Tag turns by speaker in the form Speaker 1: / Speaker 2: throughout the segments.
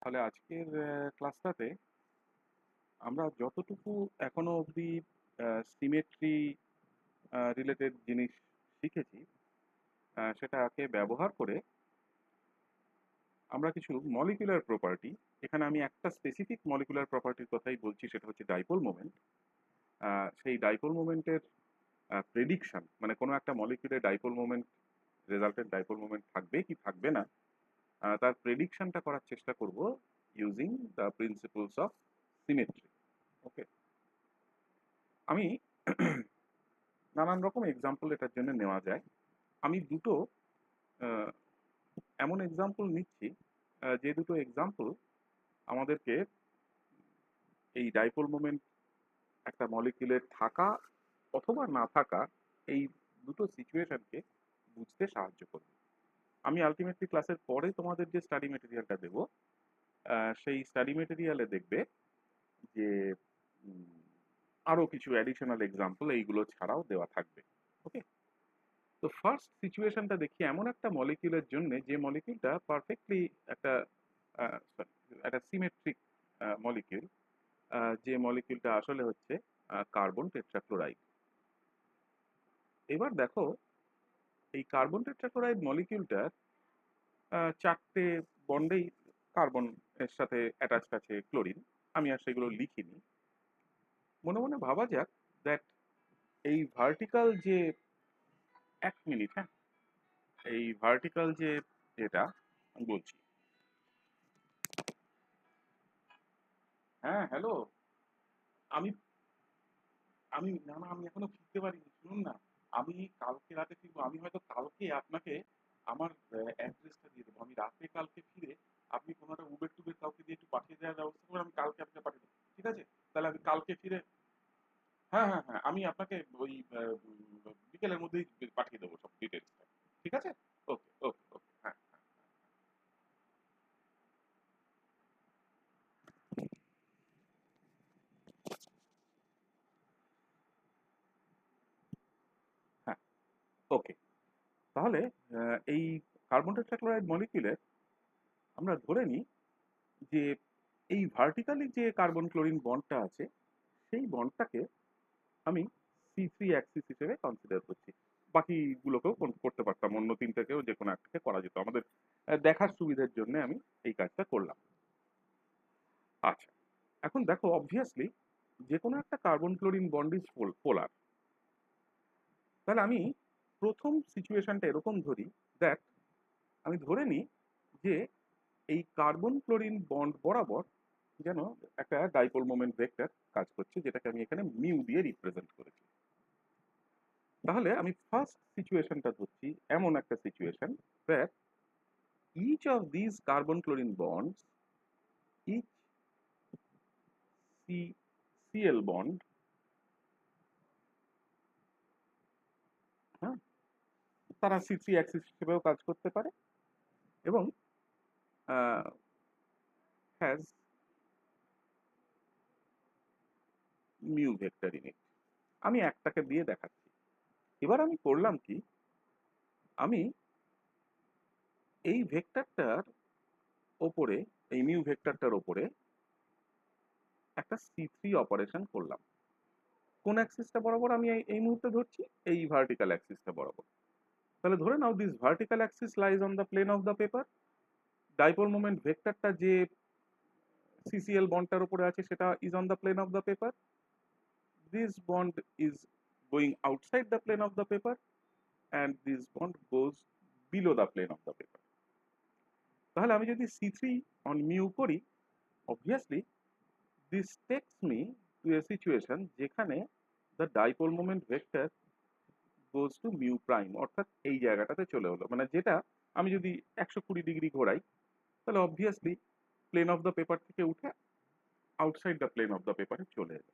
Speaker 1: তাহলে আজকের ক্লাসটাতে আমরা যতটুকু এখনো অবধি সিমেট্রি রিলেটেড জিনিস শিখেছি সেটাকে ব্যবহার করে আমরা কিছু মলিকুলার প্রপার্টি, এখানে আমি একটা স্পেসিফিক মলিকুলার প্রপার্টির কথাই বলছি, সেটা হচ্ছে ডাইপোল মোমেন্ট। সেই ডাইপোল মোমেন্টের প্রেডিকশন, মানে কোনো একটা মলিকুলের dipole moment, resulted dipole moment থাকবে কি থাকবে না, তার প্রেডিকশনটা করার চেষ্টা করব using the principles of symmetry. Okay, আমি নানান রকম এক্সাম্পল এটার জন্য নেওয়া যায়। আমি দুটো আহ, এমন এক্সাম্পল নিচ্ছি যে দুটো এক্সাম্পল আমাদেরকে এই ডাইপোল মোমেন্ট একটা মলিকিউলের থাকা অথবা না থাকা, এই দুটো সিচুয়েশনকে বুঝতে সাহায্য করবে। আমি আলটিমেটলি ক্লাসের পরে তোমাদের যে স্টাডি মেটেরিয়ালটা দেব, সেই স্টাডি মেটেরিয়ালে দেখবে যে আরো কিছু অ্যাডিশনাল এক্সাম্পল এইগুলো ছাড়াও দেওয়া থাকবে। ওকে, তো ফার্স্ট সিচুয়েশনটা দেখি এমন একটা মলিকিউলের জন্য যে মলিকিউলটা পারফেক্টলি একটা একটা সিমেট্রিক মলিকিউল, যে মলিকিউলটা আসলে হচ্ছে কার্বন টেট্রাক্লোরাইড। এবার দেখো, এই কার্বন টেট্রাক্লোরাইড মলিকিউলটার চারটে বন্ডেই কার্বন এর সাথে অ্যাটাচড আছে ক্লোরিন। আমি আর সেগুলো লিখিনি, মনে মনে ভাবা যাক দ্যাট এই ভার্টিক্যাল যে, এক মিনিট, হ্যাঁ, এই ভার্টিক্যাল যে যেটা আমি বলছি, হ্যাঁ হ্যালো, আমি আমি না না আমি এখনো ফিরতে পারিনি, শুনুন না। আমি কালকে রাতে ফিরবো, আমি হয়তো কালকে আপনাকে আমার অ্যাড্রেসটা দিয়ে দেবো। আমি রাতে কালকে ফিরে আপনি কোনো একটা উবের টুবের কাউকে দিয়ে একটু পাঠিয়ে দেওয়ার ব্যবস্থা করে আমি কালকে আপনাকে পাঠিয়ে দেবো, ঠিক আছে? তাহলে আমি কালকে ফিরে, হ্যাঁ হ্যাঁ হ্যাঁ, আমি আপনাকে ওই বিকেলের মধ্যেই পাঠিয়ে দেবো সব ডিটেলসটা, ঠিক আছে? ওকে ওকে ওকে, হ্যাঁ হ্যাঁ, ওকে। তাহলে এই কার্বন টেট্রাক্লোরাইড মলিকিউলের আমরা ধরে নিই যে এই ভার্টিক্যালি যে কার্বন ক্লোরিন বন্ডটা আছে, সেই বন্ডটাকে আমি C3 অ্যাক্সিস হিসেবে কনসিডার করছি। বাকিগুলোকেও করতে পারতাম, অন্য তিনটাকেও যে কোনো একটাকে করা যেত, আমাদের দেখার সুবিধার জন্য আমি এই কাজটা করলাম। আচ্ছা, এখন দেখো, অবভিয়াসলি যে কোনো একটা কার্বন ক্লোরিন বন্ড ইজ পোলার। তাহলে আমি প্রথম সিচুয়েশনটা এরকম ধরি, দ্যাট আমি ধরে নিই যে এই কার্বন ক্লোরিন বন্ড বরাবর যেন একটা ডাইপোল মোমেন্ট ভেক্টর কাজ করছে, যেটাকে আমি এখানে মিউ দিয়ে রিপ্রেজেন্ট করেছি। তাহলে আমি ফার্স্ট সিচুয়েশনটা ধরছি এমন একটা situation that each of these carbon chlorine bonds, each CCl bond, হ্যাঁ, তারা C3 অ্যাক্সিস হিসেবেও কাজ করতে পারে এবং has mu vector in it. আমি একটাকে দিয়ে দেখাচ্ছি। এবার আমি করলাম কি, আমি এই ভেক্টরটার ওপরে, এই মিউ ভেক্টরটার ওপরে একটা C3 অপারেশন করলাম। কোন অ্যাক্সিসটা বরাবর আমি এই মুহূর্তে ধরছি? এই ভার্টিক্যাল অ্যাক্সিসটা বরাবর। তাহলে ধরে নাও this vertical axis lies on the plane of the paper. Dipole moment ভেক্টরটা যে সিসিএল বন্ডটার উপরে আছে সেটা is on the plane of the paper. This bond is going outside the plane of the paper and this bond goes below the plane of the paper. তাহলে আমি যদি C3 on mu করি, obviously this takes me to a situation যেখানে the dipole moment vector goes to mu prime, অর্থাৎ এই জায়গাটাতে চলে হলো, মানে যেটা আমি যদি 120 ডিগ্রি ঘোরাই, তাহলে obviously plane of the paper থেকে উঠে outside the plane of the পেপারে চলে এলো।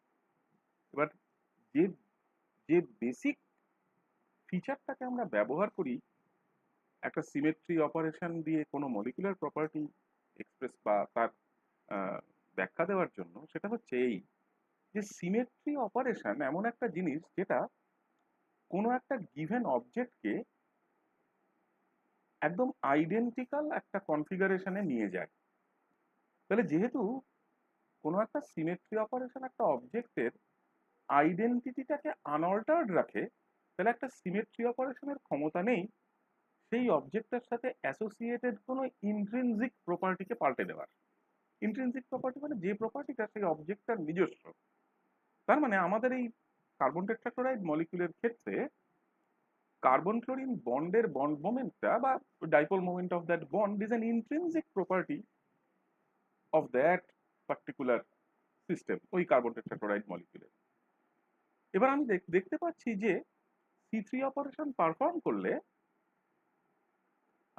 Speaker 1: এবার যে যে বেসিক ফিচারটাকে আমরা ব্যবহার করি একটা সিমেট্রি অপারেশন দিয়ে কোনো মলিকুলার প্রপার্টি এক্সপ্রেস বা তার আহ, ব্যাখ্যা দেওয়ার জন্য, সেটা হচ্ছে এই যে সিমেট্রি অপারেশন এমন একটা জিনিস যেটা কোনো একটা গিভেন অবজেক্টকে একদম আইডেন্টিক্যাল একটা কনফিগারেশনে নিয়ে যায়। তাহলে যেহেতু কোনো একটা সিমেট্রি অপারেশন একটা অবজেক্টের আইডেন্টিটিটাকে আনঅল্টার্ড রাখে, তাহলে একটা সিমেট্রি অপারেশনের ক্ষমতা নেই সেই অবজেক্টের সাথে অ্যাসোসিয়েটেড কোনো ইন্ট্রিনজিক প্রপার্টিকে পাল্টে দেওয়ার। ইন্ট্রিনজিক প্রপার্টি মানে যে প্রপার্টিটা সেই অবজেক্টটার নিজস্ব। তার মানে আমাদের এই কার্বন টেট্রাক্লোরাইড মলিকিউলের ক্ষেত্রে কার্বন ক্লোরিন বন্ডের বন্ড মোমেন্টটা বা dipole moment of that bond is an intrinsic property of that particular system, ওই কার্বন টেট্রাক্লোরাইড মলিকিউলের। এবার আমি দেখতে পাচ্ছি যে C3 অপারেশন পারফর্ম করলে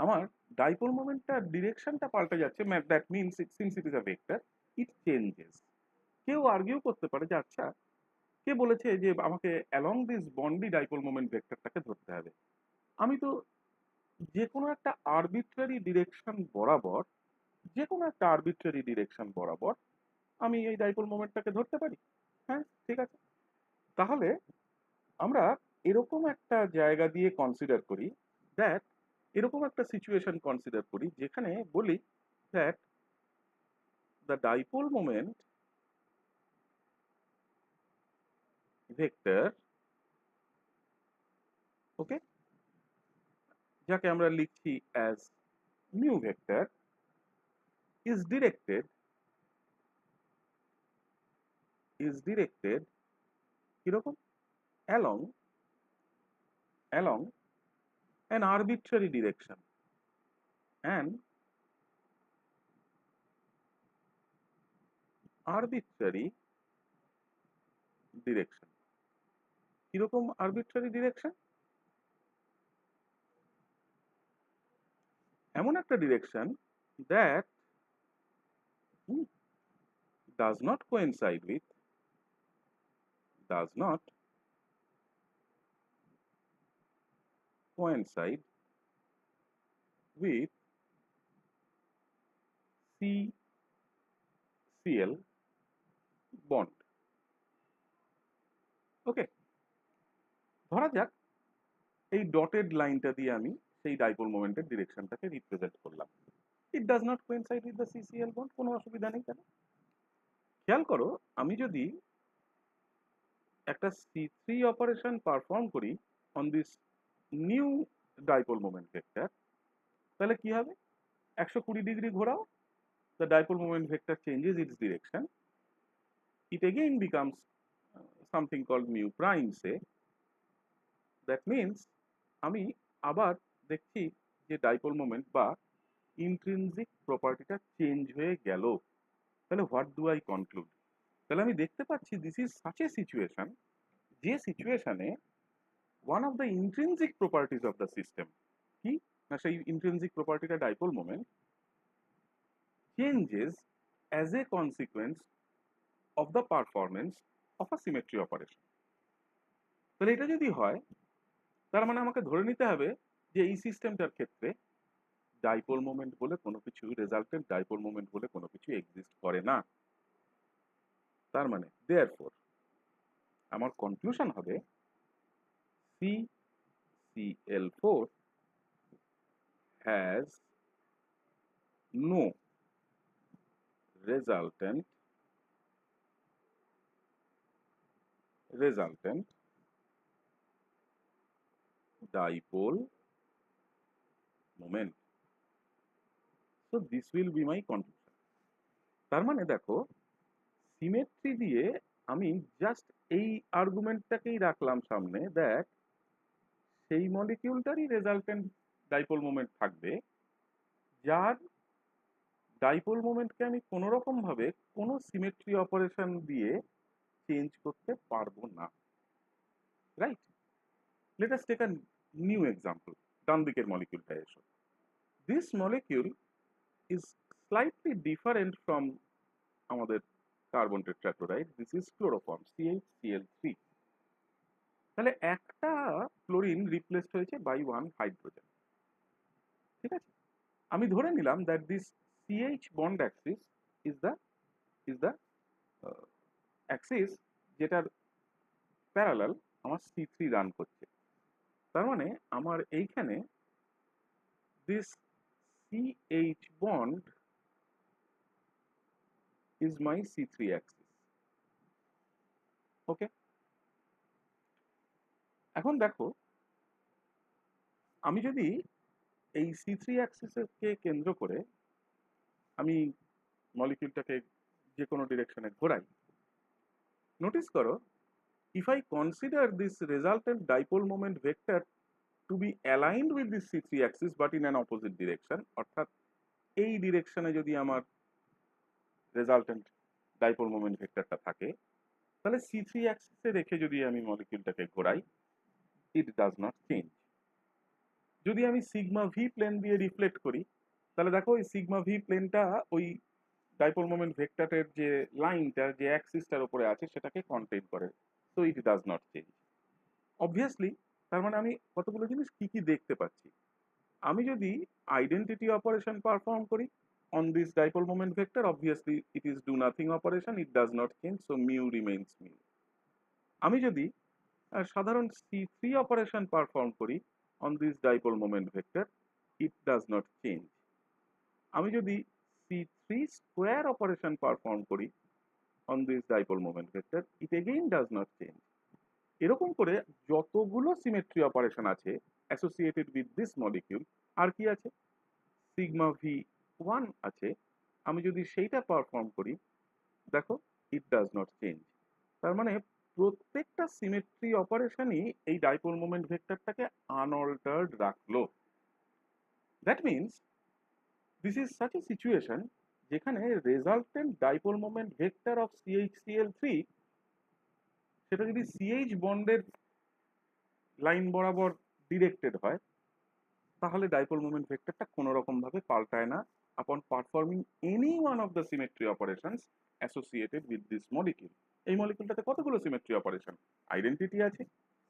Speaker 1: আমার ডাইপোল মোমেন্টটার ডিরেকশনটা পাল্টে যাচ্ছে। That means since it is a vector, it changes. কেউ আর্গিউ করতে পারে যে আচ্ছা, কে বলেছে যে আমাকে অ্যালং দিস বন্ডি ডাইপোল মোমেন্ট ভেক্টরটাকে ধরতে হবে? আমি তো যে কোনো একটা আরবিট্রারি ডিরেকশন বরাবর, যে কোনো একটা আরবিট্রারি ডিরেকশন বরাবর আমি এই ডাইপোল মোমেন্টটাকে ধরতে পারি। হ্যাঁ, ঠিক আছে। তাহলে আমরা এরকম একটা জায়গা দিয়ে কনসিডার করি, দ্যাট এরকম একটা সিচুয়েশন কনসিডার করি যেখানে বলি that the dipole moment vector, okay, যাকে আমরা লিখছি as mu vector, is directed কিরকম, along an arbitrary direction, an arbitrary direction। কিরকম আরবিট্রারি ডিরেকশন? এমন একটা direction that does not coincide with, does not coincide with CCl bond। ওকে, ধরা যাক এই ডটেড লাইনটা দিয়ে আমি সেই ডাইপোল মোমেন্টের ডিরেকশনটাকে রিপ্রেজেন্ট করলাম। ইট does not coincide with the CCl bond, কোনো অসুবিধা নেই। কেন? খেয়াল করো, আমি যদি একটা C3 অপারেশন পারফর্ম করি on this new dipole moment vector, তাহলে কি হবে? 120 ডিগ্রি ঘোরাও, the dipole moment vector changes its direction, it again becomes something called mu prime, say। that means আমি আবার দেখছি যে ডাইপোল মোমেন্ট বা ইন্ট্রিনজিক প্রপার্টিটা চেঞ্জ হয়ে গেল। তাহলে হোয়াট ডু আই কনক্লুড? তাহলে আমি দেখতে পাচ্ছি this is such a situation, যে সিচুয়েশনে one of the intrinsic properties of the system, কি না সেই ইন্ট্রিনজিক প্রপার্টিটা dipole moment, changes as a consequence of the performance of a symmetry operation। তাহলে এটা যদি হয়, তার মানে আমাকে ধরে নিতে হবে যে এই সিস্টেমটার ক্ষেত্রে ডাইপোল মোমেন্ট বলে কোনো কিছু, রেজাল্টেন্ট ডাইপোল মোমেন্ট বলে কোনো কিছু এক্সিস্ট করে না। তার মানে দেয়ারফর আমার কনক্লুশন হবে CCl4 has no resultant dipole moment। So this will be my conclusion। তার মানে দেখো, সিমেট্রি দিয়ে আমি জাস্ট এই আর্গুমেন্টটাকেই রাখলাম সামনে, দ্যাট সেই মলিকিউলটারই রেজাল্টেন্ট ডাইপোল মোমেন্ট থাকবে, যার ডাইপোল মোমেন্টকে আমি কোনো রকম ভাবে কোনো সিমেট্রি অপারেশন দিয়ে চেঞ্জ করতে পারবো না। Right? Let us take a new example. ডান দিকের মলিকিউলটা এসো। This molecule is slightly different from আমাদের carbon tetrachloride. This is chloroform CHCl3। তাহলে একটা ক্লোরিন রিপ্লেসড হয়েছে বাই ওয়ান হাইড্রোজেন। ঠিক আছে, আমি ধরে নিলাম that this CH bond axis is the axis যেটার প্যারালাল আমার C3 রান করছে। তার মানে আমার এইখানে this CH bond is my C3 axis. Okay, এখন দেখো আমি যদি এই C3 অ্যাক্সিসকে কেন্দ্র করে আমি মলিকিউলটাকে যে কোনো ডিরেকশনে ঘোরাই, নোটিস করো if I consider this resultant dipole moment vector to be aligned with this C3 axis but in an opposite direction, অর্থাৎ এই ডিরেকশনে যদি আমার রেজাল্টেন্ট ডাইপোল মোমেন্ট ভেক্টরটা থাকে, তাহলে C3 অ্যাক্সিসে রেখে যদি আমি মলিকিউলটাকে ঘোরাই, ইট ডাজ নট চেঞ্জ। যদি আমি সিগমা ভি প্লেন দিয়ে রিফ্লেক্ট করি, তাহলে দেখো ওই সিগমা ভি প্লেনটা ওই ডাইপোল মোমেন্ট ভেক্টরের যে লাইনটা যে অ্যাক্সিসটার উপরে আছে সেটাকে কন্টেইন করে, so it does not change. Obviously তার মানে আমি কতগুলো জিনিস কি কি দেখতে পাচ্ছি। আমি যদি আইডেন্টিটি অপারেশন পারফর্ম করি on this dipole moment vector, obviously it is do nothing operation, it does not change, so mu remains mu. আমি যদি সাধারণ C3 অপারেশন পারফর্ম করি on this dipole moment vector, it does not change. আমি যদি C3 square operation perform করি on this dipole moment vector, it again does not change. এরকম করে যতগুলো সিমেট্রি অপারেশন আছে অ্যাসোসিয়েটেড উইথ দিস মলিকিউল, আর কি আছে সিগমা ভি ওয়ান আছে, আমি যদি সেইটা পারফর্ম করি, দেখো ইট ডাজ নট চেঞ্জ। তার মানে প্রত্যেকটা সিমেট্রি অপারেশনই এই ডাইপোল মোমেন্ট ভেক্টরটাকে আনঅল্টার্ড রাখলো। That means this is such a situation যেখানে resultant dipole moment vector of CH3 সেটা যদি CH বন্ডের লাইন বরাবর ডিরেক্টেড হয়, তাহলে ডাইপোল মোমেন্ট ভেক্টরটা কোনো রকম ভাবে পাল্টায় না upon performing any one of the symmetry operations associated with this molecule. এই মলিকিউলটাতে কতগুলো সিমেট্রি অপারেশন, আইডেন্টিটি আছে,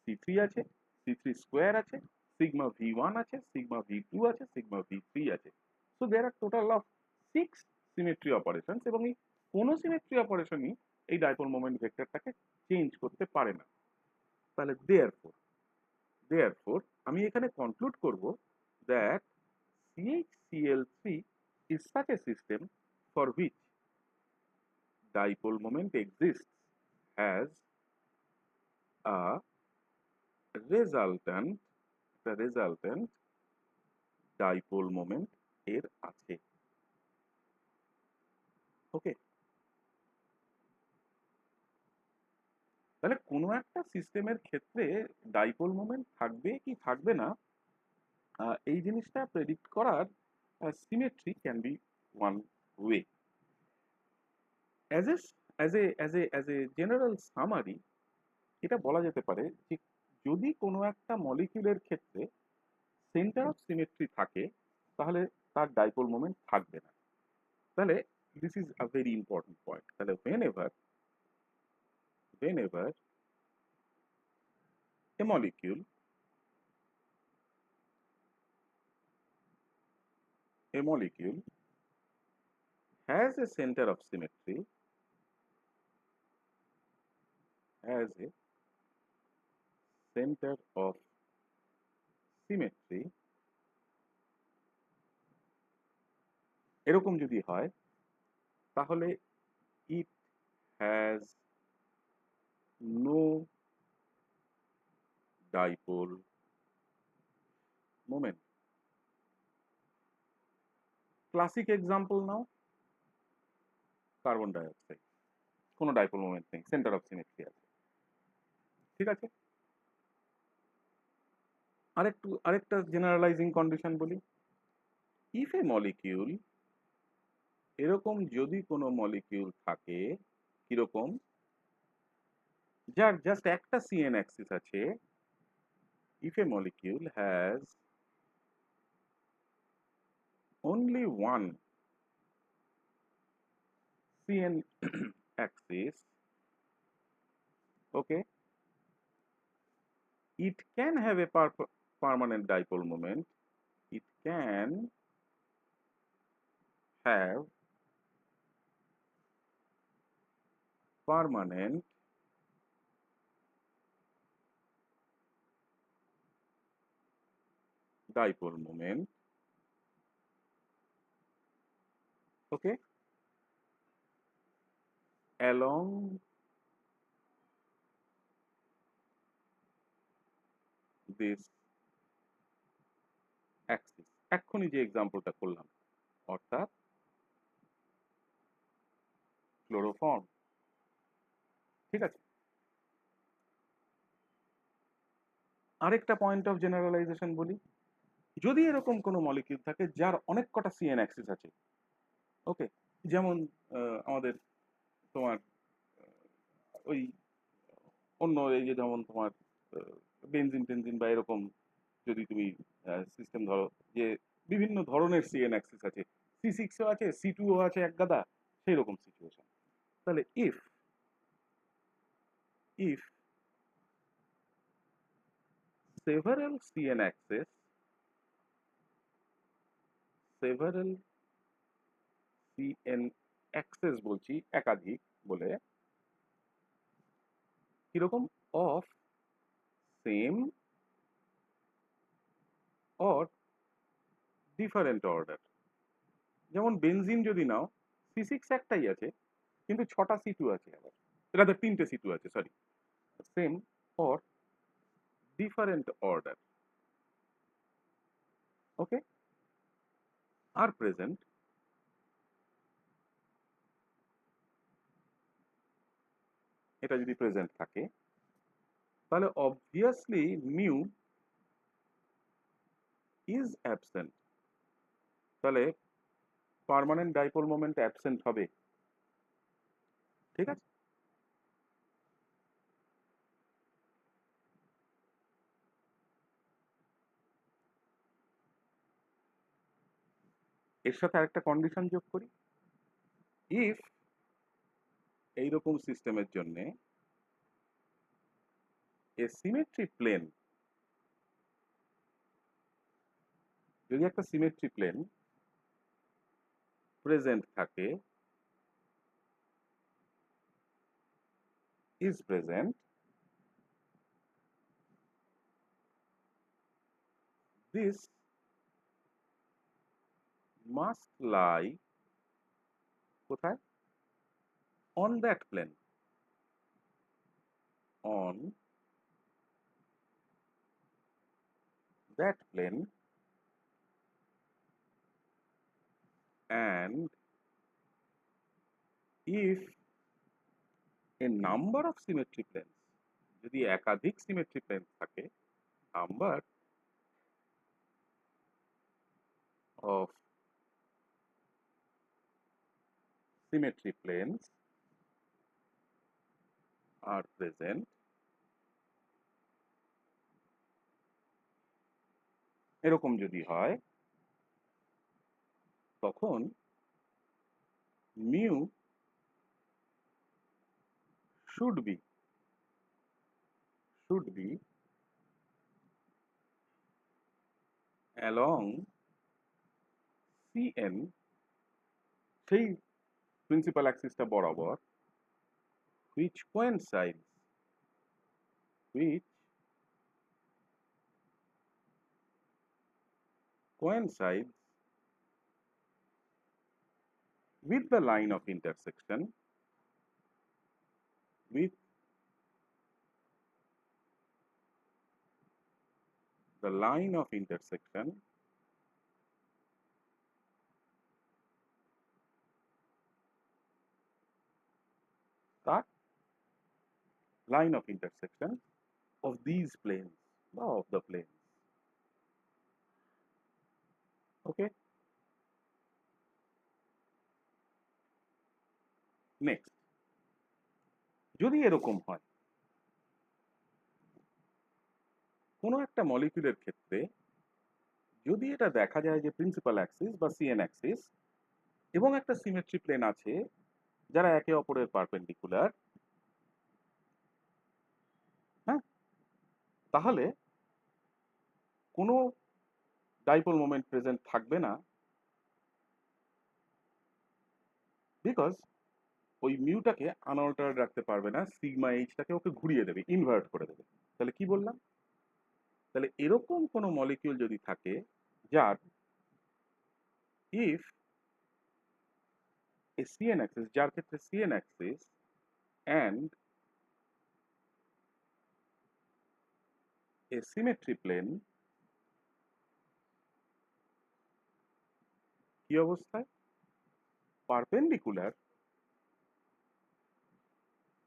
Speaker 1: C3 আছে, C3 স্কোয়ার আছে, সিগমা V1 আছে, সিগমা V2 আছে, সিগমা V3 আছে। So there are total of 6 symmetry operations, এবং এই কোনো সিমেট্রি অপারেশনই এই ডাইপোল মোমেন্ট ভেক্টরটাকে চেঞ্জ করতে পারে না। তাহলে therefore আমি এখানে কনক্লুড করব that CHCl3 is such a system for which dipole moment exists as a resultant dipole moment এর আছে। ওকে, তাহলে কোনো একটা সিস্টেমের ক্ষেত্রে ডাইপোল মোমেন্ট থাকবে কি থাকবে না, এই জিনিসটা প্রেডিক্ট করার symmetry can be one way. As a general summary এটা বলা যেতে পারে যে যদি কোনো একটা মলিকিউলের ক্ষেত্রে সেন্টার অফ সিমেট্রি থাকে, তাহলে তার ডাইপোল মোমেন্ট থাকবে না। তাহলে this is a very important point. তাহলে whenever a molecule has a center of symmetry, এরকম যদি হয়, তাহলে it has no dipole moment. Classic example now, carbon dioxide, কোনো ডাইপোল মোমেন্ট নেই, সেন্টার অফ সিমেট্রি আছে, ঠিক আছে। আরেকটা জেনারেলাইজিং কন্ডিশন বলি, ইফ এ মলিকিউল, এরকম যদি কোনো মলিকিউল থাকে, কিরকম, যার জাস্ট একটা CN অ্যাক্সিস আছে, if a molecule has only one CN axis, okay, it can have a permanent dipole moment, it can have permanent dipole moment, okay, along this axis, এক্ষুনি যে এক্সাম্পলটা করলাম, অর্থাৎ ক্লোরোফর্ম। ঠিক আছে, আরেকটা পয়েন্ট অফ জেনারেলাইজেশন বলি। যদি এরকম কোনো মলিকিউল থাকে যার অনেক কটা সিএন অ্যাক্সিস আছে, ওকে, যেমন আমাদের তোমার ওই অন্য এই যে যেমন তোমার বেনজিন টেনজিন বা এরকম যদি তুমি সিস্টেম ধরো যে বিভিন্ন ধরনের সিএন অ্যাক্সিস আছে, C6ও আছে, C2ও আছে এক গাদা, সেই রকম সিচুয়েশন। তাহলে if several CN axes, several CN axes বলছি একাধিক বলে, কিরকম, of same or different order। যেমন বেনজিন যদি নাও, C6 একটাই আছে কিন্তু 6টা C2 আছে, আবার রাদার 3টে C2 আছে, sorry, same or different order, okay, আর প্রেজেন্ট। এটা যদি প্রেজেন্ট থাকে তাহলে অবভিয়াসলি মিউ ইজ অ্যাবসেন্ট। তাহলে পার্মানেন্ট ডাইপোল মোমেন্ট অ্যাবসেন্ট হবে। ঠিক আছে, এর সাথে আরেকটা কন্ডিশন যোগ করি। ইফ এইরকম সিস্টেমের জন্য এ সিমেট্রি প্লেন, যদি একটা সিমেট্রি প্লেন প্রেজেন্ট থাকে, is present, this must lie কোথায়, on that plane, on that plane, and if a number of symmetry planes, যদি একাধিক সিমেট্রি প্লেন থাকে, number of symmetry planes are present, এরকম যদি হয়, তখন mu should be along CN, সেই principal অ্যাক্সিসটা বরাবর, which coincides with the line of intersection, with the line of intersection that line of intersection of these planes, of the planes, okay। Next, যদি এরকম হয় কোনো একটা মলিকিউলের ক্ষেত্রে, যদি এটা দেখা যায় যে প্রিন্সিপাল অ্যাক্সিস বা সিএন অ্যাক্সিস এবং একটা সিমেট্রি প্লেন আছে যারা একে অপরের পারপেন্ডিকুলার, হ্যাঁ, তাহলে কোনো ডাইপোল মোমেন্ট প্রেজেন্ট থাকবে না, বিকজ ওই মিউটাকে আনঅল্টার্ড রাখতে পারবে না, সিগমা এইচটাকে ওকে ঘুরিয়ে দেবে, ইনভার্ট করে দেবে। তাহলে কি বললাম, তাহলে এরকম কোনো মলিকিউল যদি থাকে যার ইফ এ সিএন অ্যাক্সিস, যার ক্ষেত্রে CN axis and a symmetry plane কি অবস্থায়? পারপেন্ডিকুলার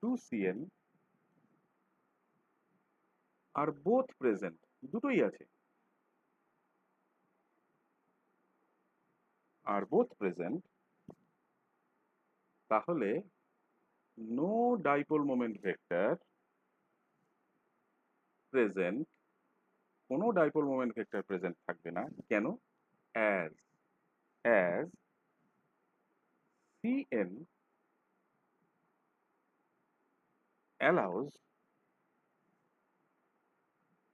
Speaker 1: টু CN আর বোথ প্রেজেন্ট, দুটোই আছে, আর বোথ প্রেজেন্ট, তাহলে no dipole moment vector present, কোনো ডাইপোল মোমেন্ট ভেক্টর প্রেজেন্ট থাকবে না। কেন? As as CN allows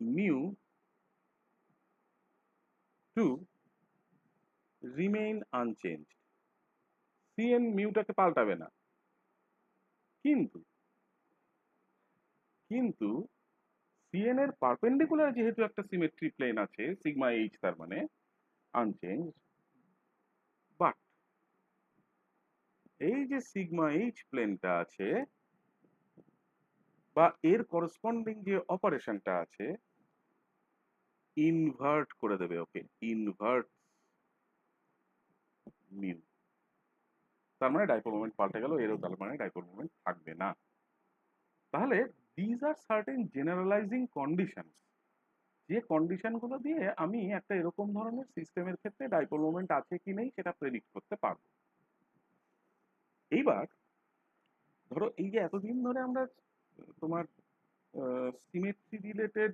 Speaker 1: mu to remain unchanged. CN মিউটাকে পাল্টাবে না, কিন্তু কিন্তু CN এর পারপেন্ডিকুলার যেহেতু একটা সিমেট্রি প্লেন আছে সিগমা এইচ, তার মানে আনচেঞ্জ, বাট এই যে সিগমা এইচ প্লেনটা আছে বা এর করসপন্ডিং যে অপারেশনটা আছে, ইনভার্ট করে দেবে, ওকে, ইনভার্ট মিউ, তার মানে ডাইপোল মোমেন্ট পাল্টে গেল, এরও তার মানে ডাইপোল মোমেন্ট থাকবে না। তাহলে these are certain generalising condition, যে কন্ডিশনগুলো দিয়ে আমি একটা এরকম ধরনের সিস্টেমের ক্ষেত্রে ডাইপোল মোমেন্ট আছে কি নেই সেটা প্রেডিক্ট করতে পারবো। এইবার ধরো এই যে এতদিন ধরে আমরা তোমার সিমেট্রি রিলেটেড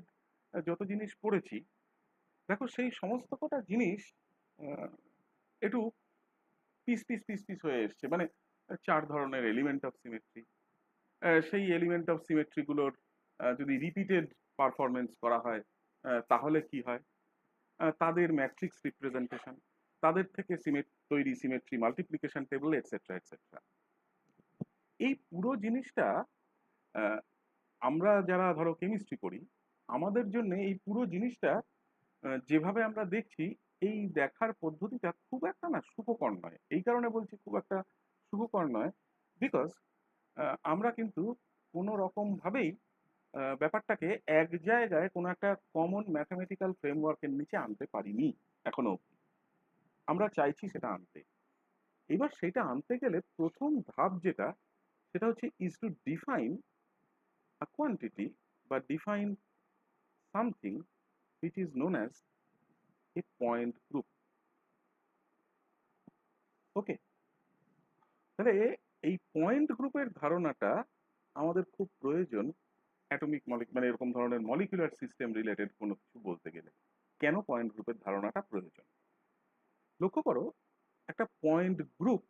Speaker 1: যত জিনিস পড়েছি, দেখো সেই সমস্ত কটা জিনিস আহ, একটু পিস পিস পিস পিস হয়ে এসছে, মানে চার ধরনের এলিমেন্ট অফ সিমেট্রি, সেই এলিমেন্ট অফ সিমেট্রিগুলোর যদি রিপিটেড পারফরমেন্স করা হয় তাহলে কি হয়, তাদের ম্যাট্রিক্স রিপ্রেজেন্টেশন, তাদের থেকে তৈরি symmetry multiplication table, etcetera etcetera. এই পুরো জিনিসটা আহ, আমরা যারা ধরো কেমিস্ট্রি করি, আমাদের জন্য এই পুরো জিনিসটা যেভাবে আমরা দেখছি, এই দেখার পদ্ধতিটা খুব একটা না সুখকর নয়। এই কারণে বলছি খুব একটা সুখকর নয়, বিকজ আমরা কিন্তু কোনো রকম ভাবেই ব্যাপারটাকে এক জায়গায় কোনো একটা কমন ম্যাথামেটিক্যাল ফ্রেমওয়ার্কের নিচে আনতে পারিনি এখনো অবধি। আমরা চাইছি সেটা আনতে। এবার সেটা আনতে গেলে প্রথম ধাপ যেটা, সেটা হচ্ছে is to define a quantity বা define something which is known as a point group. Okay, তাহলে এই পয়েন্ট গ্রুপের ধারণাটা আমাদের খুব প্রয়োজন অ্যাটমিক মানে এরকম ধরনের মলিকুলার সিস্টেম রিলেটেড কোনো কিছু বলতে গেলে। কেন পয়েন্ট গ্রুপের ধারণাটা প্রয়োজন? লক্ষ্য করো, একটা পয়েন্ট গ্রুপ,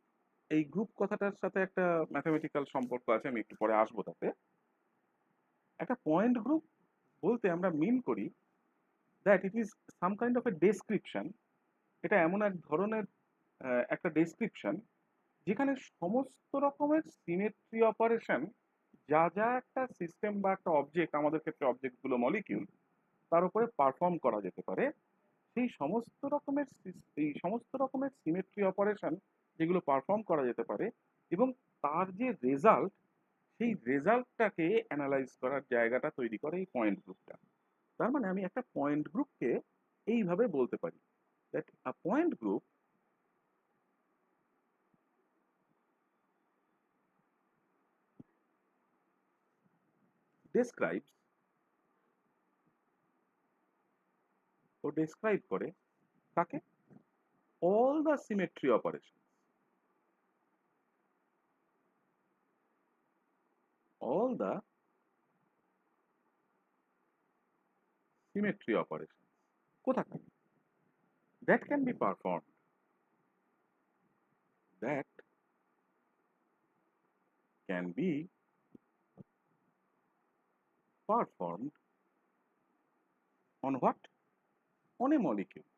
Speaker 1: এই গ্রুপ কথাটার সাথে একটা ম্যাথামেটিক্যাল সম্পর্ক আছে, আমি একটু পরে আসবো তাতে। একটা পয়েন্ট গ্রুপ বলতে আমরা মিন করি that it is some kind of A description. এটা এমন এক ধরনের একটা ডেসক্রিপশন যেখানে সমস্ত রকমের সিমেট্রি অপারেশন, যা যা একটা সিস্টেম বা একটা অবজেক্ট, আমাদের ক্ষেত্রে অবজেক্টগুলো মলিকিউল, তার উপরে পারফর্ম করা যেতে পারে, সেই সমস্ত রকমের সিমেট্রি অপারেশন যেগুলো পারফর্ম করা যেতে পারে, এবং তার যে রেজাল্ট, সেই রেজাল্টটাকে অ্যানালাইজ করার জায়গাটা তৈরি করে এই পয়েন্ট গ্রুপটা। তার মানে আমি একটা পয়েন্ট গ্রুপকে এইভাবে বলতে পারি that a point group describes ও ডেসক্রাইব করে তাকে all the symmetry operations, all the symmetry operations কোথাকার that can be performed, that can be performed on what? On a molecule.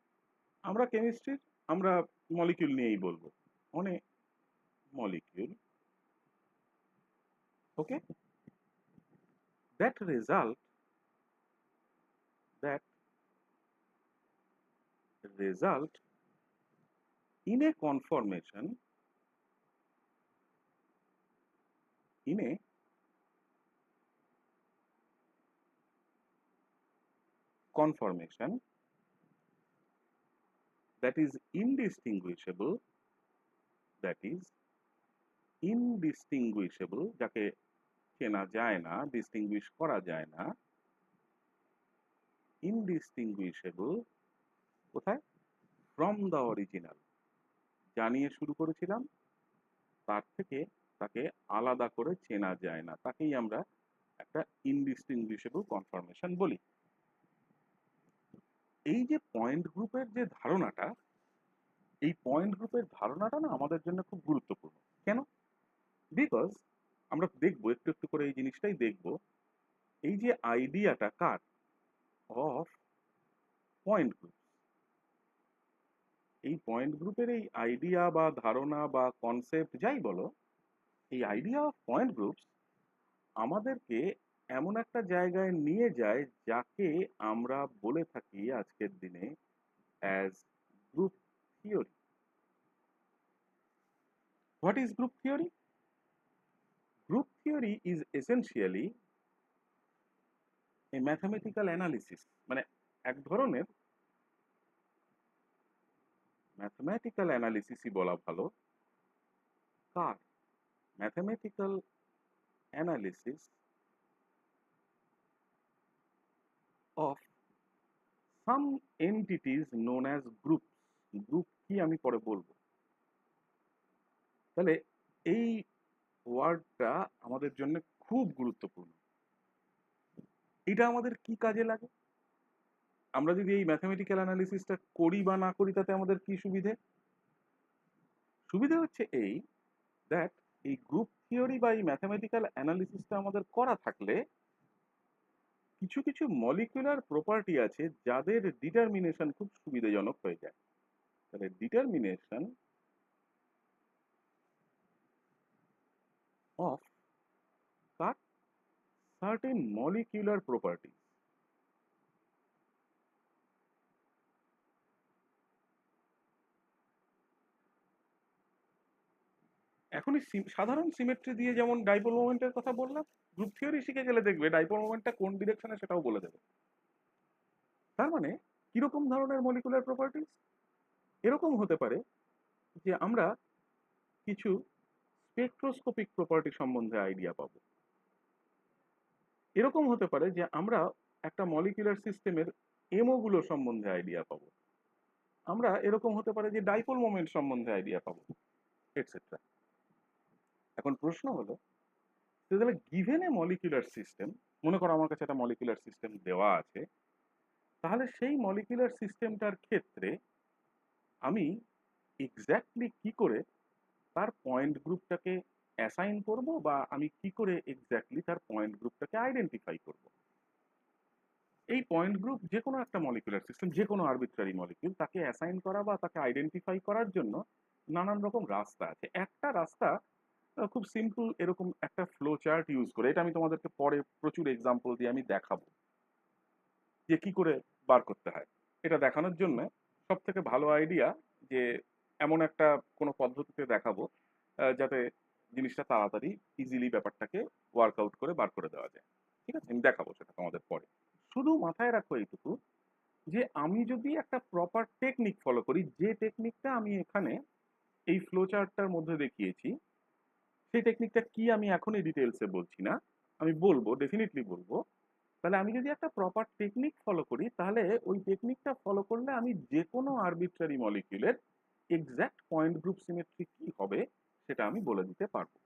Speaker 1: আমরা কেমিস্ট্রির, আমরা মলিকিউল নিয়েই বলবো, on a molecule. Okay, that result, that result in a conformation, in a conformation that is indistinguishable, যাকে চেনা যায় না, distinguished করা যায় না, ইনডিস্টিংগুইশেবল কোথায়? From the original. জানিয়ে শুরু করেছিলাম, তার থেকে তাকে আলাদা করে চেনা যায় না, তাকেই আমরা একটা ইনডিস্টিংগুইশেবল কনফরমেশন বলি। এই যে পয়েন্ট গ্রুপের যে ধারণাটা, এই পয়েন্ট গ্রুপের ধারণাটা না আমাদের জন্য খুব গুরুত্বপূর্ণ। কেন? বিকজ আমরা দেখবো, একটু একটু করে এই জিনিসটাই দেখবো, এই যে আইডিয়াটা কার? Of point group. এই পয়েন্ট গ্রুপের এই আইডিয়া বা ধারণা বা কনসেপ্ট যাই বলো, এই আইডিয়া অফ পয়েন্ট গ্রুপস আমাদেরকে এমন একটা জায়গায় নিয়ে যায় যাকে আমরা বলে থাকি আজকের দিনে as group theory. What is group theory? Group theory is essentially a mathematical analysis, মানে এক ধরনের ম্যাথমেটিক্যাল অ্যানালিসিসই বলা ভালো। কার? Mathematical analysis of some entities known as group. Group কি আমি পরে বলবো। তাহলে এই ওয়ার্ডটা আমাদের জন্য খুব গুরুত্বপূর্ণ। এটা আমাদের কি কাজে লাগে? আমরা যদি এই ম্যাথমেটিক্যাল অ্যানালিসিসটা করি বা না করি, তাতে আমাদের কি সুবিধে? সুবিধা হচ্ছে এই দ্যাট এই গ্রুপ থিওরি বা এই ম্যাথমেটিক্যাল অ্যানালিসিসটা আমাদের করা থাকলে কিছু কিছু মলিকুলার প্রপার্টি আছে যাদের ডিটারমিনেশন খুব সুবিধাজনক হয়ে যায়। তাহলে determination of certain molecular property. এখন সাধারণ সিমেট্রি দিয়ে যেমন ডাইপোল মোমেন্টের কথা বললাম, গ্রুপ থিওরি শিখে গেলে দেখবে ডাইপোল মোমেন্টটা কোন ডিরেকশনে সেটাও বলে দেবে। তার মানে কিরকম ধরনের মলিকুলার প্রপার্টিজ? এরকম হতে পারে যে আমরা কিছু স্পেকট্রোস্কোপিক প্রপার্টি সম্বন্ধে আইডিয়া পাবো। এরকম হতে পারে যে আমরা একটা মলিকুলার সিস্টেমের এমও গুলো সম্বন্ধে আইডিয়া পাবো। আমরা এরকম হতে পারে যে ডাইপোল মোমেন্ট সম্বন্ধে আইডিয়া পাবো, এটসেট্রা। এখন প্রশ্ন হলো, তাহলে গিভেন এ মলিকুলার সিস্টেম, মনে করো আমার কাছে একটা মলিকুলার সিস্টেম দেওয়া আছে, তাহলে সেই মলিকুলার সিস্টেমটার ক্ষেত্রে আমি এক্স্যাক্টলি কি করে তার পয়েন্ট গ্রুপটাকে অ্যাসাইন করব, বা আমি কি করে এক্স্যাক্টলি তার পয়েন্ট গ্রুপটাকে আইডেন্টিফাই করব। এই পয়েন্ট গ্রুপ যে কোনো একটা মলিকুলার সিস্টেম, যে কোনো আরবিট্রারি মলিকিউল, তাকে অ্যাসাইন করা বা তাকে আইডেন্টিফাই করার জন্য নানান রকম রাস্তা আছে। একটা রাস্তা খুব সিম্পল, এরকম একটা ফ্লো চার্ট ইউজ করে, এটা আমি তোমাদেরকে পরে প্রচুর এক্সাম্পল দিয়ে আমি দেখাবো যে কি করে বার করতে হয়। এটা দেখানোর জন্য সব থেকে ভালো আইডিয়া যে এমন একটা কোনো পদ্ধতিতে দেখাবো যাতে জিনিসটা তাড়াতাড়ি ইজিলি ব্যাপারটাকে ওয়ার্কআউট করে বার করে দেওয়া যায়। ঠিক আছে, আমি দেখাবো সেটা তোমাদের পরে। শুধু মাথায় রাখো এইটুকু, যে আমি যদি একটা প্রপার টেকনিক ফলো করি, যে টেকনিকটা আমি এখানে এই ফ্লো চার্টটার মধ্যে দেখিয়েছি, সেই টেকনিকটা কি আমি এখনই ডিটেলসে বলছি না, আমি বলবো, ডেফিনেটলি বলবো। তাহলে আমি যদি একটা প্রপার টেকনিক ফলো করি, তাহলে ওই টেকনিকটা ফলো করলে আমি যে কোনো আরবিট্রারি মলিকিউলের এক্স্যাক্ট পয়েন্ট গ্রুপ সিমেট্রি কি হবে সেটা আমি বলে দিতে পারবো।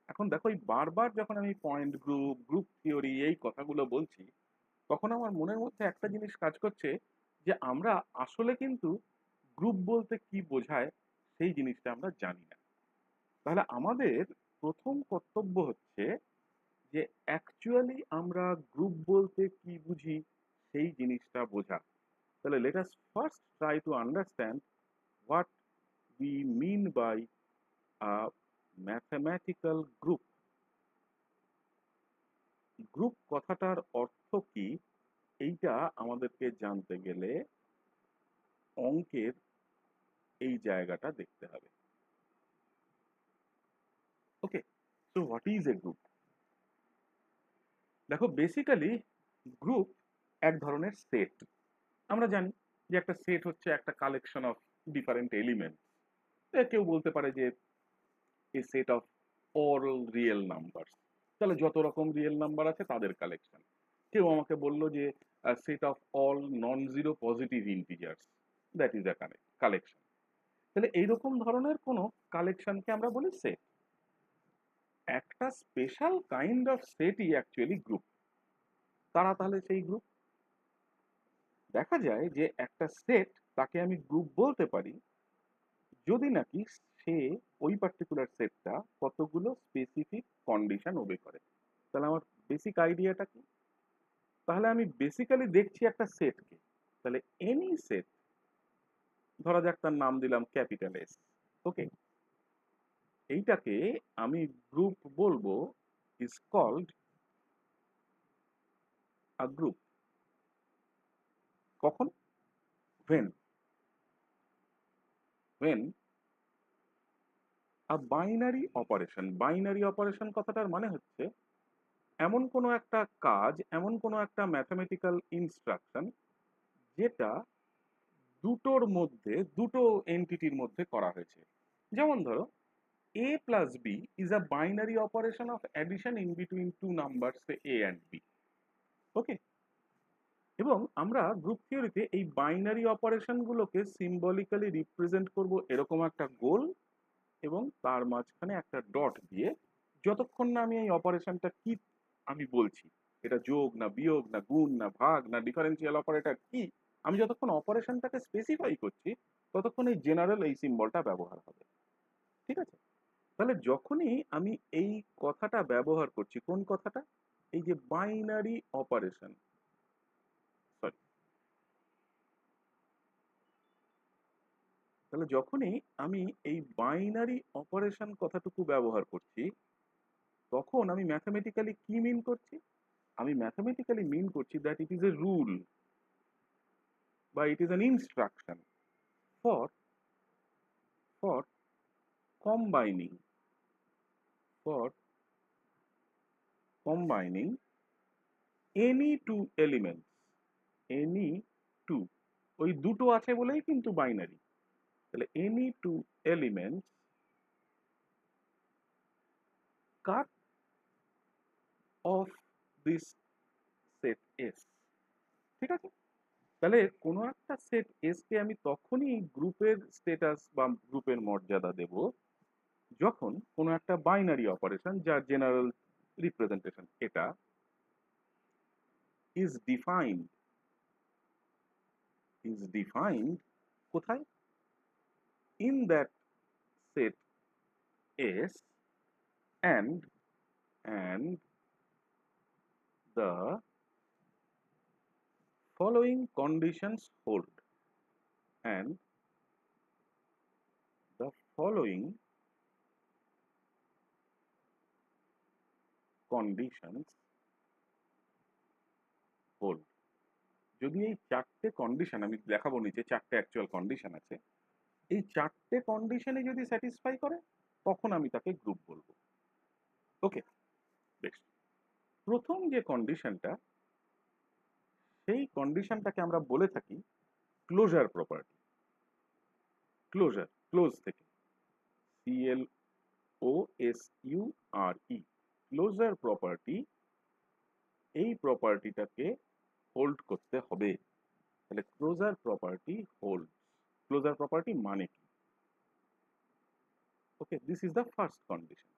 Speaker 1: এখন দেখো, এই বারবার যখন আমি পয়েন্ট গ্রুপ, গ্রুপ থিওরি এই কথাগুলো বলছি, তখন আমার মনের মধ্যে একটা জিনিস কাজ করছে, যে আমরা আসলে কিন্তু গ্রুপ বলতে কি বোঝায় সেই জিনিসটা আমরা জানি না। তাহলে আমাদের প্রথম কর্তব্য হচ্ছে যে অ্যাকচুয়ালি আমরা গ্রুপ বলতে কি বুঝি সেই জিনিসটা বোঝা। তাহলে let us first try to understand what we mean by a mathematical group. Group কথাটার অর্থ কি, এইটা আমাদেরকে জানতে গেলে অঙ্কের এই জায়গাটা দেখতে হবে। Okay, so what is a group? দেখো, বেসিক্যালি গ্রুপ এক ধরনের সেট। আমরা জানি যে একটা সেট হচ্ছে একটা কালেকশন অফ ডিফারেন্ট এলিমেন্ট। কেউ বলতে পারে যে a set of all real number, তাহলে যত রকম রিয়েল নাম্বার আছে তাদের কালেকশন। কেউ আমাকে বললো যে set of all non zero positive integers, that is a collection. তাহলে এইরকম ধরনের কোনো কালেকশনকে আমরা বলি সেট। একটা স্পেশাল কাইন্ড অফ সেটই অ্যাকচুয়ালি গ্রুপ। তারা তাহলে সেই গ্রুপ। দেখা যায় যে একটা সেট, তাকে আমি গ্রুপ বলতে পারি যদি নাকি সে ওই পার্টিকুলার সেটটা কতগুলো স্পেসিফিক কন্ডিশন ওবে করে। তাহলে আমার বেসিক আইডিয়াটা কি? তাহলে আমি বেসিক্যালি দেখছি একটা সেটকে। তাহলে এনি সেট, ধরা যাক তার নাম দিলাম ক্যাপিটাল এস, ওকে, এইটাকে আমি গ্রুপ বলবো ইজ কল্ড আ গ্রুপ। কখন? when when a binary operation, binary operation কথাটার মানে হচ্ছে এমন কোনো একটা কাজ, এমন কোনো একটা ম্যাথমেটিক্যাল ইনস্ট্রাকশন যেটা দুটোর মধ্যে, দুটো এন্টিটির মধ্যে করা হয়েছে। যেমন ধরো a plus b is a binary operation of addition in between two numbers say a and b, ওকে। এবং আমরা গ্রুপ থিওরিতে এই বাইনারি অপারেশন গুলোকে সিম্বলিক্যালি রিপ্রেজেন্ট করব এরকম একটা গোল এবং তার মাঝখানে একটা ডট দিয়ে। যতক্ষণ না আমি এই অপারেশনটা কি আমি বলছি, এটা যোগ না বিয়োগ না গুণ না ভাগ না ডিফারেন্সিয়াল অপারেটর কি, আমি যতক্ষণ অপারেশনটাকে স্পেসিফাই করছি ততক্ষণ এই জেনারেল এই সিম্বলটা ব্যবহার হবে। ঠিক আছে? তাহলে যখনই আমি এই কথাটা ব্যবহার করছি, কোন কথাটা? এই যে বাইনারি অপারেশন, সরি, তাহলে যখনই আমি এই বাইনারি অপারেশন কথাটুকু ব্যবহার করছি তখন আমি ম্যাথমেটিক্যালি কি মিন করছি? আমি ম্যাথমেটিক্যালি মিন করছি that it is a rule বা it is an instruction for for combining for combining any two elements, any two, ওই দুটো আছে বলেই কিন্তু বাইনারি। তাহলে any two elements cut of this set S. ঠিক আছে? তাহলে কোনো একটা সেট এস কে আমি তখনই গ্রুপের স্ট্যাটাস বা গ্রুপের মর্যাদা দেব যখন কোনো একটা বাইনারি অপারেশন যার জেনারেল রিপ্রেজেন্টেশন এটা ইজ ডিফাইন্ড, ইজ ডিফাইন্ড কোথায়? In that set S and and the following conditions hold, and the following conditions hold। যদি এই চারটে কন্ডিশন আমি দেখাবো, নিচে চারটে অ্যাকচুয়াল কন্ডিশন আছে, এই চারটে কন্ডিশনে যদি স্যাটিসফাই করে তখন আমি তাকে গ্রুপ বলবো। ওকে, বেশ। প্রথম যে কন্ডিশনটা, সেই কন্ডিশনটাকে আমরা বলে থাকি ক্লোজার প্রপার্টি। ক্লোজার, ক্লোজ থেকে CLOSURE, ক্লোজার প্রপার্টি, এই প্রপার্টিটাকে হোল্ড করতে হবে। তাহলে closure property hold, closure property মানে কি? Okay, this is the first condition.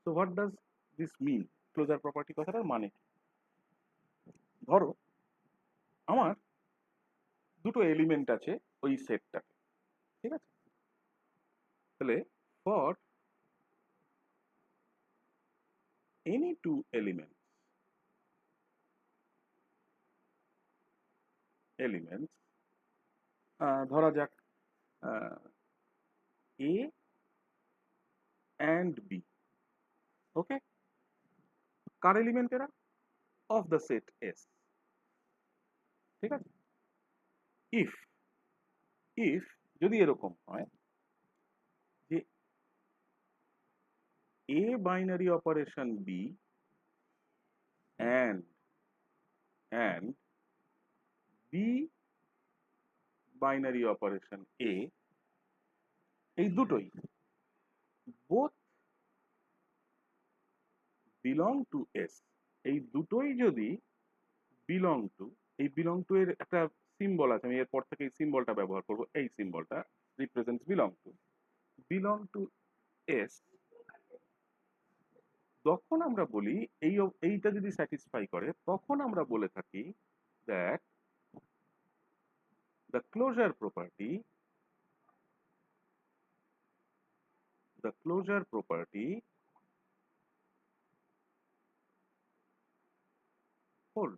Speaker 1: So what does this mean? Closure property কথাটার মানে কি? ধরো আমার দুটো এলিমেন্ট আছে ওই সেটটাতে, ঠিক আছে? তাহলে for any two elements, elements ধরা যাক এ অ্যান্ড বি, ওকে, কার এলিমেন্ট এরা? Of the set S. ঠিক আছে? ইফ ইফ যদি এরকম হয় যে A binary operation B and B binary operation A, এই দুটোই বোথ বিলং টু এস, এই দুটোই যদি বিলং টু, এই বিলং টু এর একটা সিম্বল আছে, আমি এরপর থেকে এই সিম্বলটা ব্যবহার করব, এই সিম্বলটা রিপ্রেজেন্টস বিলং টু এস, তখন আমরা বলি এইটা যদি স্যাটিসফাই করে তখন আমরা বলে থাকি that the closure property hold,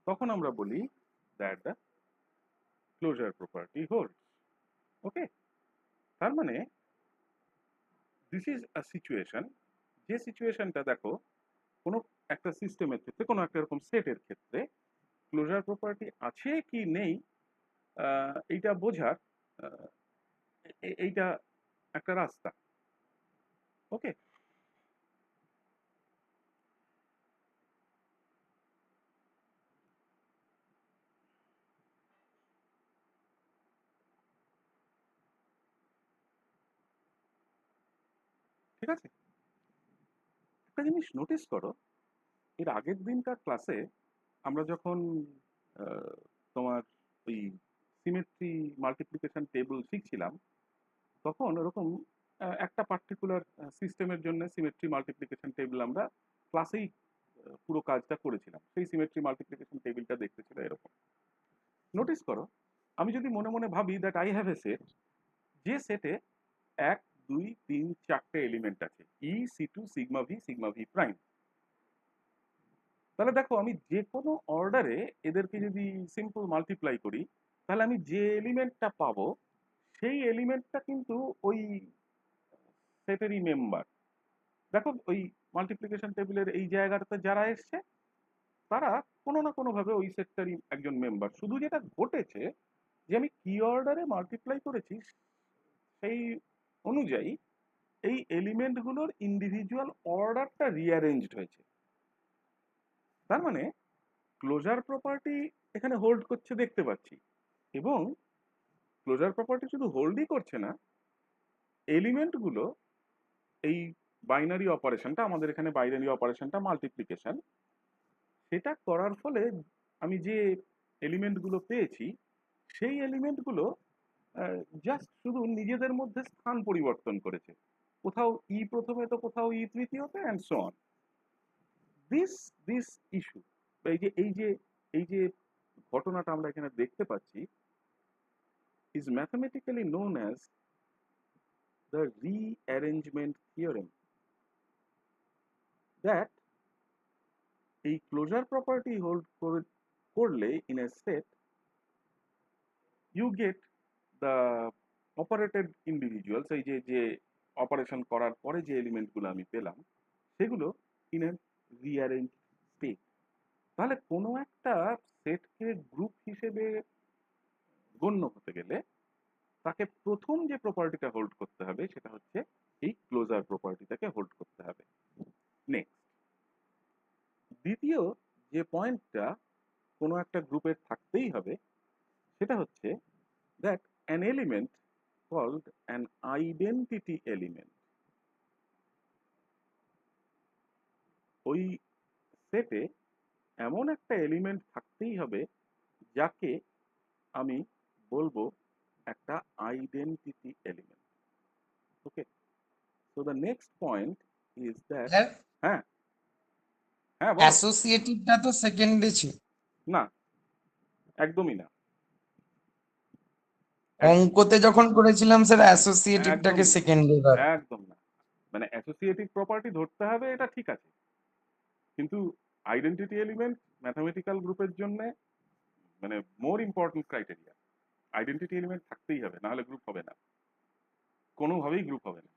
Speaker 1: তখন আমরা বলি that the closure property hold. Okay, তার মানে দিস ইজ আ সিচুয়েশন, যে সিচুয়েশনটা দেখো কোনো একটা সিস্টেমের ক্ষেত্রে, কোনো একটা এরকম সেটের ক্ষেত্রে ক্লোজার প্রপার্টি আছে কি নেই এইটা বোঝার এইটা একটা রাস্তা। ওকে, ঠিক আছে। একটা জিনিস নোটিস করো, এর আগের দিনকার ক্লাসে আমরা যখন আহ, তোমার ওই সিমেট্রি মাল্টিপ্লিকেশন টেবিল শিখছিলাম, তখন ওরকম একটা পার্টিকুলার সিস্টেমের জন্য সিমেট্রি মাল্টিপ্লিকেশন টেবিল আমরা ক্লাসেই পুরো কাজটা করেছিলাম। সেই সিমেট্রি মাল্টিপ্লিকেশন টেবিলটা দেখতে ছিল এরকম। নোটিস করো, আমি যদি মনে মনে ভাবি that I have a set, যে সেটে 1 2 3 4টে এলিমেন্ট আছে, E C2 sigma V prime, তাহলে দেখো আমি যে কোনো অর্ডারে এদেরকে যদি সিম্পল মাল্টিপ্লাই করি, তাহলে আমি যে এলিমেন্টটা পাবো সেই এলিমেন্টটা কিন্তু ওই সেটেরই মেম্বার। দেখো ওই মাল্টিপ্লিকেশন টেবিলের এই জায়গাটাতে যারা এসছে তারা কোনো না কোনো ভাবে ওই সেটটারই একজন মেম্বার। শুধু যেটা ঘটেছে যে আমি কি অর্ডারে মাল্টিপ্লাই করেছি সেই অনুযায়ী এই এলিমেন্টগুলোর ইন্ডিভিজুয়াল অর্ডারটা রিঅ্যারেঞ্জড হয়েছে। তার মানে ক্লোজার প্রপার্টি এখানে হোল্ড করছে দেখতে পাচ্ছি, এবং ক্লোজার প্রপার্টি শুধু হোল্ডই করছে না, এলিমেন্টগুলো এই বাইনারি অপারেশনটা, আমাদের এখানে বাইনারি অপারেশনটা মাল্টিপ্লিকেশন, সেটা করার ফলে আমি যে এলিমেন্টগুলো পেয়েছি সেই এলিমেন্টগুলো জাস্ট শুধু নিজেদের মধ্যে স্থান পরিবর্তন করেছে, কোথাও ই প্রথমে তো কোথাও ই তৃতীয়তে, and so on. This this issue, এই যে ঘটনাটা আমরা এখানে দেখতে পাচ্ছি, is mathematically known as the rearrangement theorem, that এই ক্লোজার প্রপার্টি হোল্ড করলে in a set you get the operated individuals, এই যে অপারেশন করার পরে যে এলিমেন্টগুলো আমি পেলাম সেগুলো ইন এ রিঅ্যারেঞ্জ স্টেট। তাহলে কোনো একটা সেটকে গ্রুপ হিসেবে গণ্য হতে গেলে তাকে প্রথম যে প্রপার্টিটা হোল্ড করতে হবে সেটা হচ্ছে এই ক্লোজার প্রপার্টিটাকে হোল্ড করতে হবে। নেক্সট, দ্বিতীয় যে পয়েন্টটা কোনো একটা গ্রুপের থাকতেই হবে সেটা হচ্ছে that an element called an identity element, ওই সেটে এমন একটা এলিমেন্ট থাকতেই হবে যাকে আমি বলবো একটা identity element. Okay, so the next point is that,
Speaker 2: sir,
Speaker 1: হ্যাঁ হ্যাঁ বলো।
Speaker 2: অ্যাসোসিয়েটিভটা তো সেকেন্ডে ছিল।
Speaker 1: না, একদমই না, একদম
Speaker 2: অঙ্কতে যখন করেছিলাম স্যার
Speaker 1: একদম
Speaker 2: অ্যাসোসিয়েটিভটাকে
Speaker 1: না,
Speaker 2: সেকেন্ডে ধর।
Speaker 1: একদম না। মানে অ্যাসোসিয়েটিভ প্রপার্টি ধরতে হবে এটা ঠিক আছে, কিন্তু আইডেন্টিটি এলিমেন্ট ম্যাথমেটিক্যাল গ্রুপের জন্য মানে more important criteria. Identity element থাকতেই হবে, নাহলে গ্রুপ হবে না, কোনোভাবেই গ্রুপ হবে না।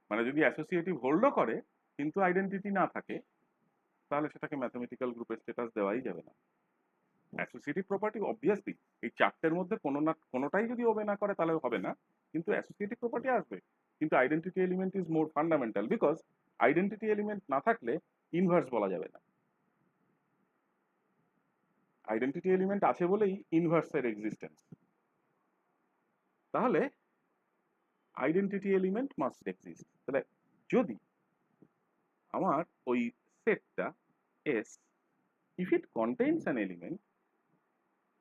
Speaker 1: মানে যদি অ্যাসোসিয়েটিভ হোল্ডও করে কিন্তু আইডেন্টিটি না থাকে, তাহলে সেটাকে ম্যাথমেটিক্যাল গ্রুপের স্ট্যাটাস দেওয়াই যাবে না। অ্যাসোসিয়েটিভ প্রপার্টি অবভিয়াসলি এই চারটের মধ্যে কোনো না কোনোটাই যদি ওবে না করে তাহলে হবে না, কিন্তু অ্যাসোসিয়েটিভ প্রপার্টি আসবে। কিন্তু identity element is more fundamental, because identity element না থাকলে ইনভার্স বলা যাবে না। আইডেন্টিটি এলিমেন্ট আছে বলেই ইনভার্সের এক্সিস্টেন্স। তাহলে আইডেন্টিটি এলিমেন্ট মাস্ট এক্সিস্ট। তাহলে যদি আমার ওই সেটটা S, if it contains an element,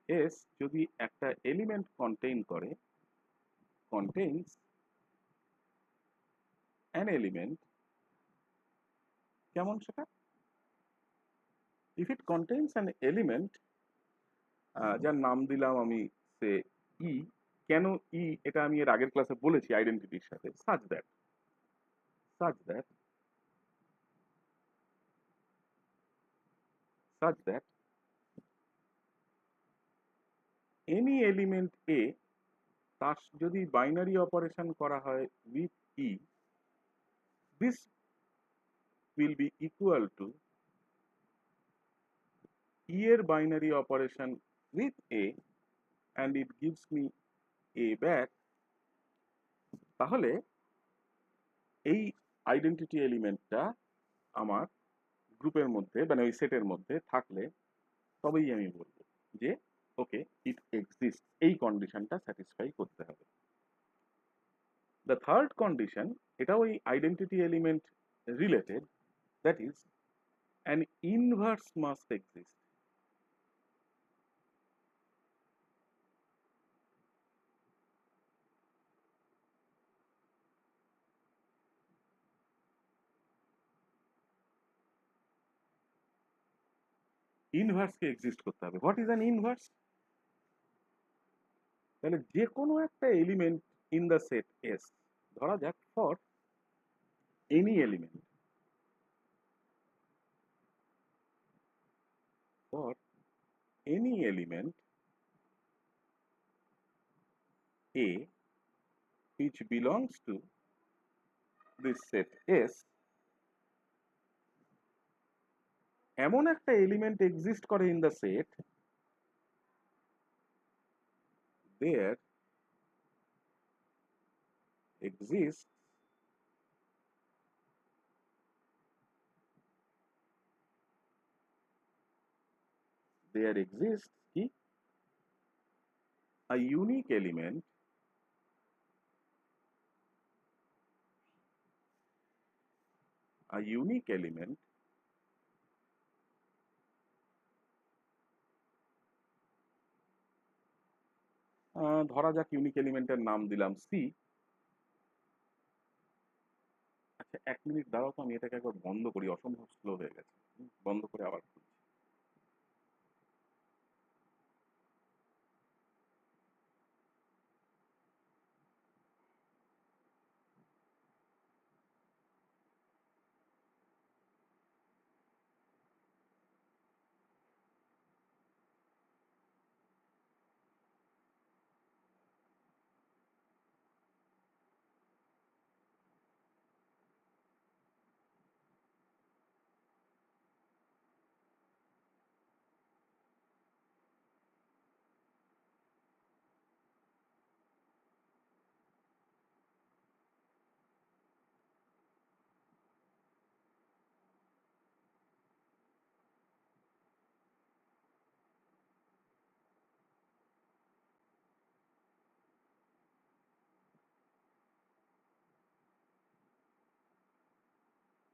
Speaker 1: S যদি একটা এলিমেন্ট কন্টেইন করে, কন্টেইনস অ্যান এলিমেন্ট, কেমন সেটা? If it contains an element, যার নাম দিলাম আমি সে ই। কেন ই এটা আমি এর আগের ক্লাসে বলেছি আইডেন্টিটির সাথে। Such that, such that such that any element a, তার যদি বাইনারি অপারেশন করা হয় with e, this will be equal to e এর binary operation with a and it gives me a back। তাহলে এই আইডেন্টিটি এলিমেন্টটা আমার গ্রুপের মধ্যে মানে ওই সেটের মধ্যে থাকলে তবেই আমি বলবো যে ওকে ইট এক্সিস্ট, এই কন্ডিশনটা স্যাটিসফাই করতে হবে। The third condition, এটাও ওই identity element related, that is an inverse must exist। ইনভার্সকে এক্সিস্ট করতে হবে। What is an inverse? তাহলে যে কোনো একটা element in the set S, ধরা যাক for any element, for any element a which belongs to this set S, এমন একটা এলিমেন্ট এক্সিস্ট করে in the set, there exists কি a unique element, a unique element ধরা যাক unique এলিমেন্টের নাম দিলাম সি। আচ্ছা 1 মিনিট দাঁড়াও তো, আমি এটাকে একবার বন্ধ করি, অসম্ভব স্লো হয়ে গেছে। বন্ধ করে আবার খুলছি।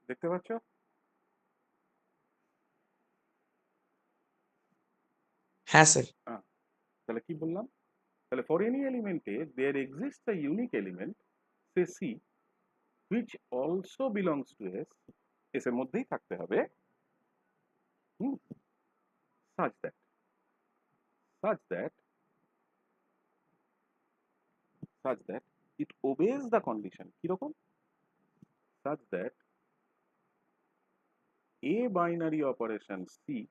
Speaker 1: দেখতে পাচ্ছ?
Speaker 2: হ্যাঁ স্যার।
Speaker 1: তাহলে কি বললাম? তাহলে ফর এনি এলিমেন্টে there exist a unique element say C which also belongs to S, S এর মধ্যেই থাকতে হবে, হুম, such that such that such that it obeys the condition। কিরকম? such that a binary operation c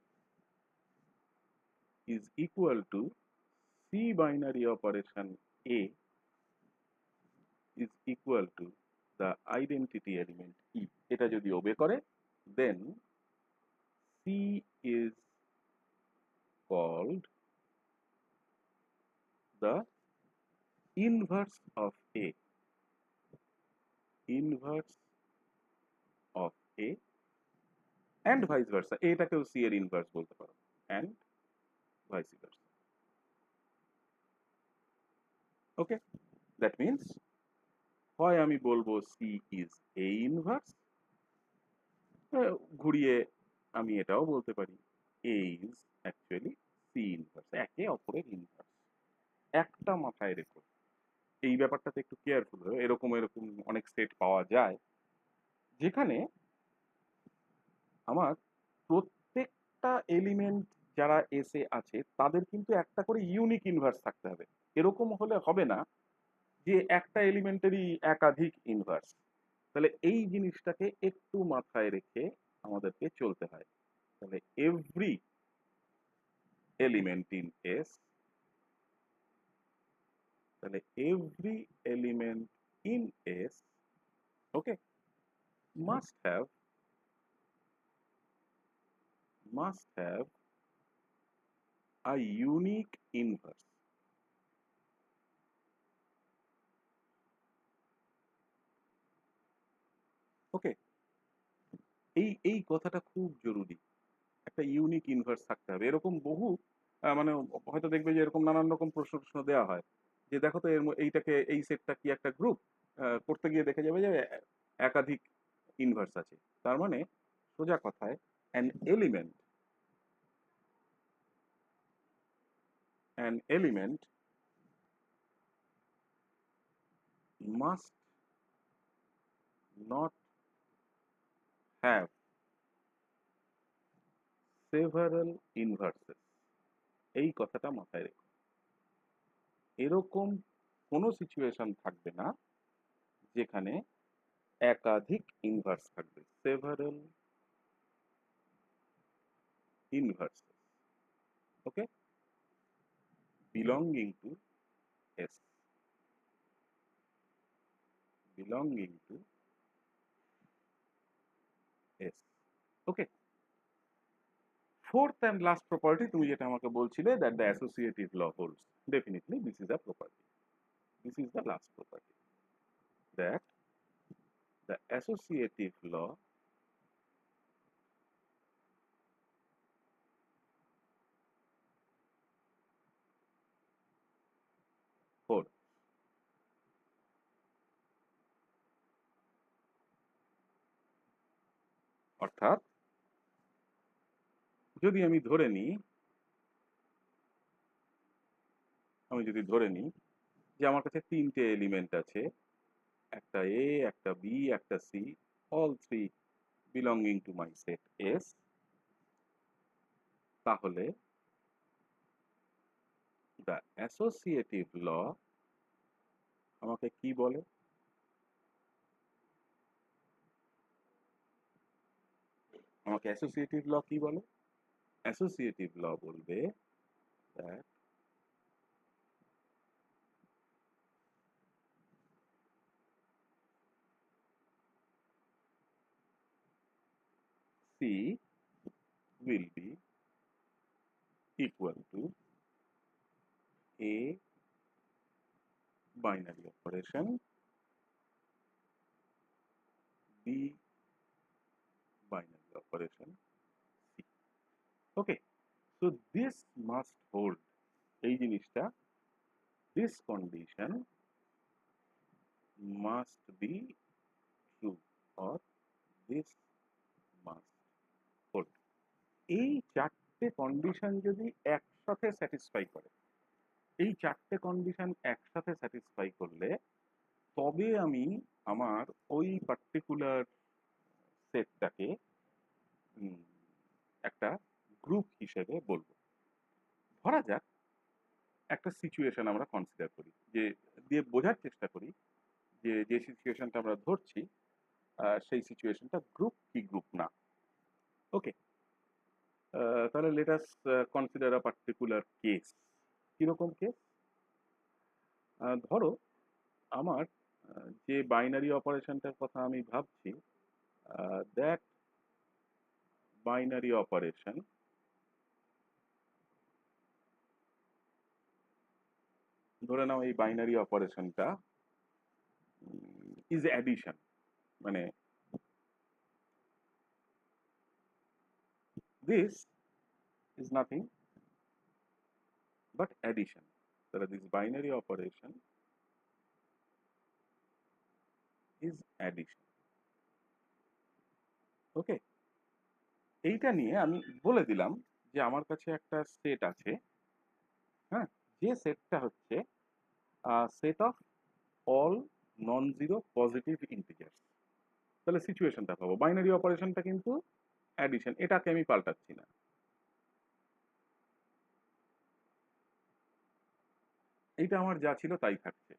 Speaker 1: is equal to c binary operation a is equal to the identity element e। এটা যদি ওবে করে, then c is called the inverse of a, inverse of a and vice versa। এটাকেও c এর inverse বলতে পারো, and vice versa. Okay, that means হয় আমি বলবো সি ইজ এ ইনভার্স, ঘুরিয়ে আমি এটাও বলতে পারি এ ইজ অ্যাকচুয়ালি সি ইনভার্স, একে অপরের ইনভার্স। একটা মাথায় রেখো, এই ব্যাপারটাতে একটু কেয়ারফুল হয়ে, এরকম এরকম অনেক সেট পাওয়া যায় যেখানে আমার প্রত্যেকটা এলিমেন্ট যারা এসে আছে তাদের কিন্তু একটা করে ইউনিক ইনভার্স থাকতে হবে। এরকম হলে হবে না যে একটা এলিমেন্টেরই একাধিক ইনভার্স। তাহলে এই জিনিসটাকে একটু মাথায় রেখে আমাদেরকে চলতে হয়। তাহলে এভরি এলিমেন্ট ইন এস, তাহলে every element in S, okay, must have a unique inverse. ওকে, এই কথাটা খুব জরুরি, একটা ইউনিক ইনভার্স থাকতে হবে। এরকম বহু মানে হয়তো দেখবে যে এরকম নানান রকম প্রশ্ন প্রশ্ন দেওয়া হয় যে দেখো তো এইটাকে এই সেটটা কি একটা গ্রুপ, করতে গিয়ে দেখে যাবে যে একাধিক ইনভার্স আছে। তার মানে সোজা কথায় an element an element must not have several inverses, এই কথাটা মাথায় রেখো। এরকম কোনো সিচুয়েশন থাকবে না যেখানে একাধিক ইনভার্স থাকবে, several inverses, okay, belonging to S, belonging to S, okay. Fourth and last property তুমি যেটা আমাকে বলছিলে, that the associative law holds, definitely this is a property, this is the last property, that the associative law hold. অর্থাৎ যদি আমি ধরে নিই, যে আমার কাছে তিনটে এলিমেন্ট আছে, একটা এ, একটা বি, একটা C, all three belonging to my set S, তাহলে দ্য অ্যাসোসিয়েটিভ ল আমাকে কি বলে? আমাকে অ্যাসোসিয়েটিভ ল কি বলে? অ্যাসোসিয়েটিভ ল বলবে that C will be equal to A binary operation, B binary operation, C. Okay, so this must hold, এই জিনিসটা, this condition must be true or this must hold. এই চারটে কন্ডিশন যদি একসাথে স্যাটিসফাই করে, এই চারটে কন্ডিশন একসাথে স্যাটিসফাই করলে তবে আমি আমার ওই পার্টিকুলার সেটটাকে একটা গ্রুপ হিসেবে বলবো। ধরা যাক একটা সিচুয়েশন আমরা কনসিডার করি, যে দিয়ে বোঝার চেষ্টা করি যে যে সিচুয়েশনটা আমরা ধরছি সেই সিচুয়েশনটা গ্রুপ কি গ্রুপ না। ওকে, তাহলে লেট আস কনসিডার আ পার্টিকুলার কেস। কিরকম কেস? ধরো আমার যে বাইনারি অপারেশনটার কথা আমি ভাবছি, দ্যাট বাইনারি অপারেশন ধরে নাও এই বাইনারি অপারেশনটা ইজ অ্যাডিশন, মানে this is nothing but addition. তাহলে this binary operation is addition. ওকে, এইটা নিয়ে আমি বলে দিলাম যে আমার কাছে একটা সেট আছে, হ্যাঁ, যে সেটটা হচ্ছে set of all non zero positive integers. তাহলে সিচুয়েশনটা পাবো, বাইনারি অপারেশনটা কিন্তু অ্যাডিশন, এটাকে আমি পাল্টাচ্ছি না। এইটা আমার যা ছিল তাই থাকছে।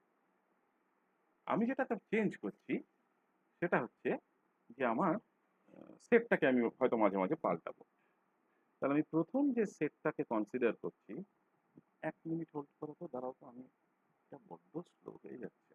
Speaker 1: আমি যেটাকে চেঞ্জ করছি সেটা হচ্ছে যে আমার সেটটাকে আমি হয়তো মাঝে মাঝে পাল্টাবো। তাহলে আমি প্রথম যে সেটটাকে কনসিডার করছি, 1 মিনিট হোল্ড করো তো, দাঁড়াও তো, আমি এটা বড্ড স্লো হয়ে যাচ্ছে।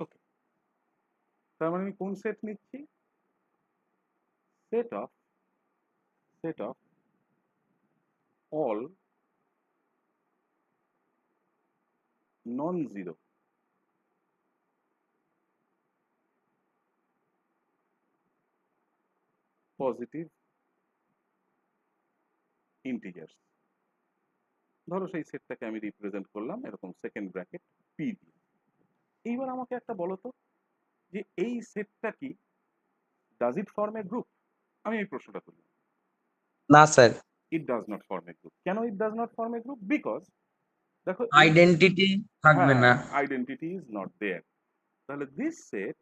Speaker 1: ওকে, তার মানে আমি কোন সেট নিচ্ছি? Set of all non zero positive integers. ধরো সেই সেটটাকে আমি রিপ্রেজেন্ট করলাম এরকম সেকেন্ড ব্র্যাকেট পি দিয়ে। এইবার আমাকে একটা বলো তো, যে এই সেটটা কি does it form a group? আমি এই প্রশ্নটা করলাম।
Speaker 2: না sir,
Speaker 1: it does not form a group. কেন it does not form a group? Because দেখো এই,
Speaker 2: আইডেন্টিটি থাকবে
Speaker 1: হ্যাঁ,
Speaker 2: না।
Speaker 1: Identity is not there. তাহলে this set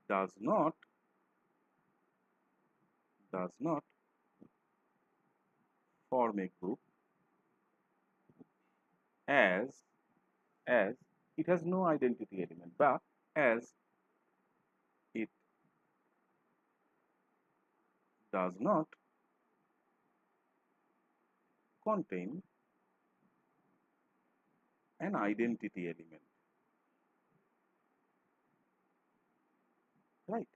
Speaker 1: does not form a group as it has no identity element, but as it does not contain an identity element, right?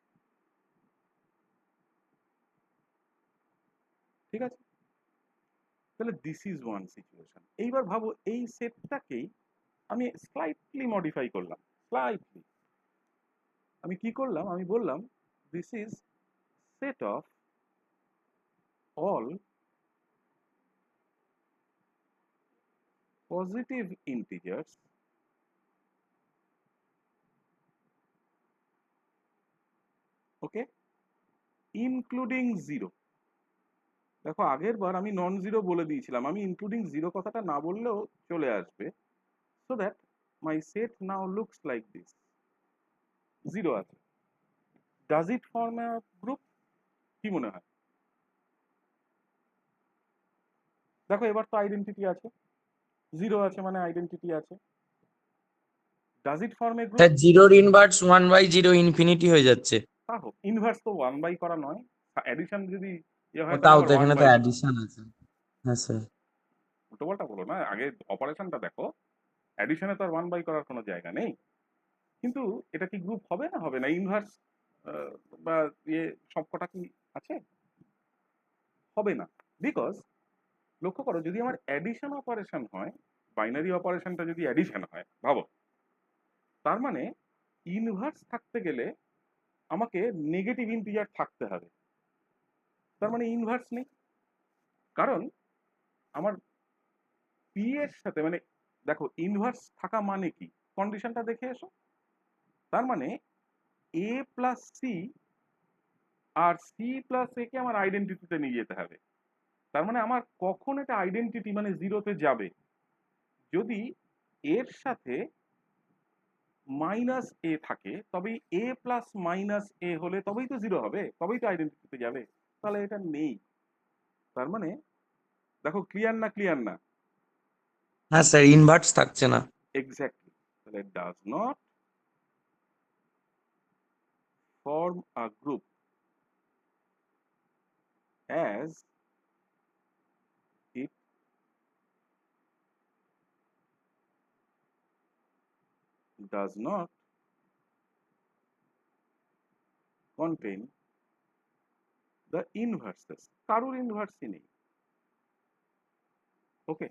Speaker 1: ঠিক আছে, তাহলে this is one situation. এইবার ভাবো এই সেটটাকেই আমি slightly modify করলাম, slightly. আমি কি করলাম? আমি বললাম this is set of all positive integers okay including zero. দেখো আগের বার আমি নন জিরো বলে দিয়েছিলাম, আমি ইনক্লুডিং জিরো কথাটা না বললেও চলে আসবে। So that my set now looks like this, zero আছে। Does it form a group? কি মনে হয়? দেখো এবার তো আইডেন্টিটি আছে, জিরো আছে মানে আইডেন্টিটি আছে। Does it form a group?
Speaker 2: Sir জিরোর ইনভার্স 1/0 ইনফিনিটি হয়ে যাচ্ছে।
Speaker 1: তা হোক, ইনভার্স তো 1 বাই করা নয়, অ্যাডিশন যদি ইয়ে
Speaker 2: ও
Speaker 1: হয় তাহলে
Speaker 2: তাও
Speaker 1: আবার
Speaker 2: তো,
Speaker 1: ওয়ান
Speaker 2: এখানে তো
Speaker 1: বাই দিতে।
Speaker 2: অ্যাডিশন আছে। হ্যাঁ স্যার।
Speaker 1: উল্টোপাল্টা বলো না, আগে অপারেশনটা দেখো। অ্যাডিশনে তো আর 1 বাই করার কোনো জায়গা নেই। কিন্তু এটা কি গ্রুপ হবে না হবে না? ইনভার্স বা ইয়ে সবকটা কি আছে? হবে না। বিকজ লক্ষ্য করো, যদি আমার অ্যাডিশন অপারেশন হয়, বাইনারি অপারেশনটা যদি অ্যাডিশন হয়, ভাবো, তার মানে ইনভার্স থাকতে গেলে আমাকে নেগেটিভ ইন্টিজার থাকতে হবে। তার মানে ইনভার্স নেই। কারণ আমার পি এর সাথে, মানে দেখো ইনভার্স থাকা মানে কি, কন্ডিশনটা দেখে এসো। তার মানে এ প্লাস সি আর সি প্লাস এ কে আমার আইডেন্টিটিতে নিয়ে যেতে হবে। তার মানে আমার কখন এটা আইডেন্টিটি মানে জিরোতে যাবে? যদি এর সাথে মাইনাস এ থাকে, তবে এ প্লাস মাইনাস এ হলে তবেই তো জিরো হবে, তবেই তো আইডেন্টিটিতে যাবে। তাহলে এটা নেই। তার মানে দেখো, ক্লিয়ার না ক্লিয়ার না?
Speaker 2: হ্যাঁ স্যার, ইনভার্স থাকছে না।
Speaker 1: এক্স্যাক্টলি। তাহলে does not form a group as it does not contain the inverses। কারোর ইনভার্সই নেই। ওকে,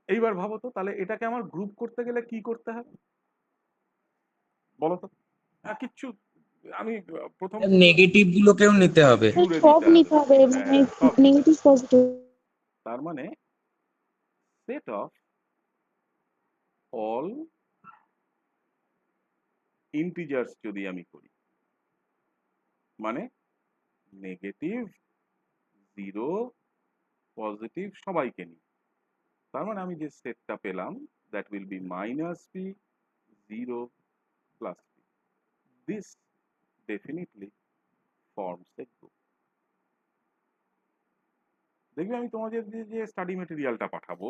Speaker 1: এইবার ভাবো তো, তাহলে এটাকে আমার গ্রুপ করতে গেলে কি করতে হবে বলো তো? কিচ্ছু, আমি প্রথম
Speaker 2: নেগেটিভ গুলোকেও নিতে হবে।
Speaker 1: জুড়ে
Speaker 3: সব
Speaker 1: দিতে
Speaker 3: নিতে
Speaker 1: হবে।
Speaker 3: হবে, মানে
Speaker 1: হ্যাঁ, সব নিতে
Speaker 3: নেগেটিভ
Speaker 1: হবে।
Speaker 3: পজিটিভ।
Speaker 1: তার মানে সেট অফ অল ইন্টিজার্স যদি আমি করি, মানে নেগেটিভ, জিরো, পজিটিভ সবাইকে নিই, তার মানে আমি যে সেটটা পেলাম, that will be minus P, zero, plus P. This definitely forms A group. দেখবে আমি তোমাদের যে স্টাডি মেটেরিয়ালটা পাঠাবো,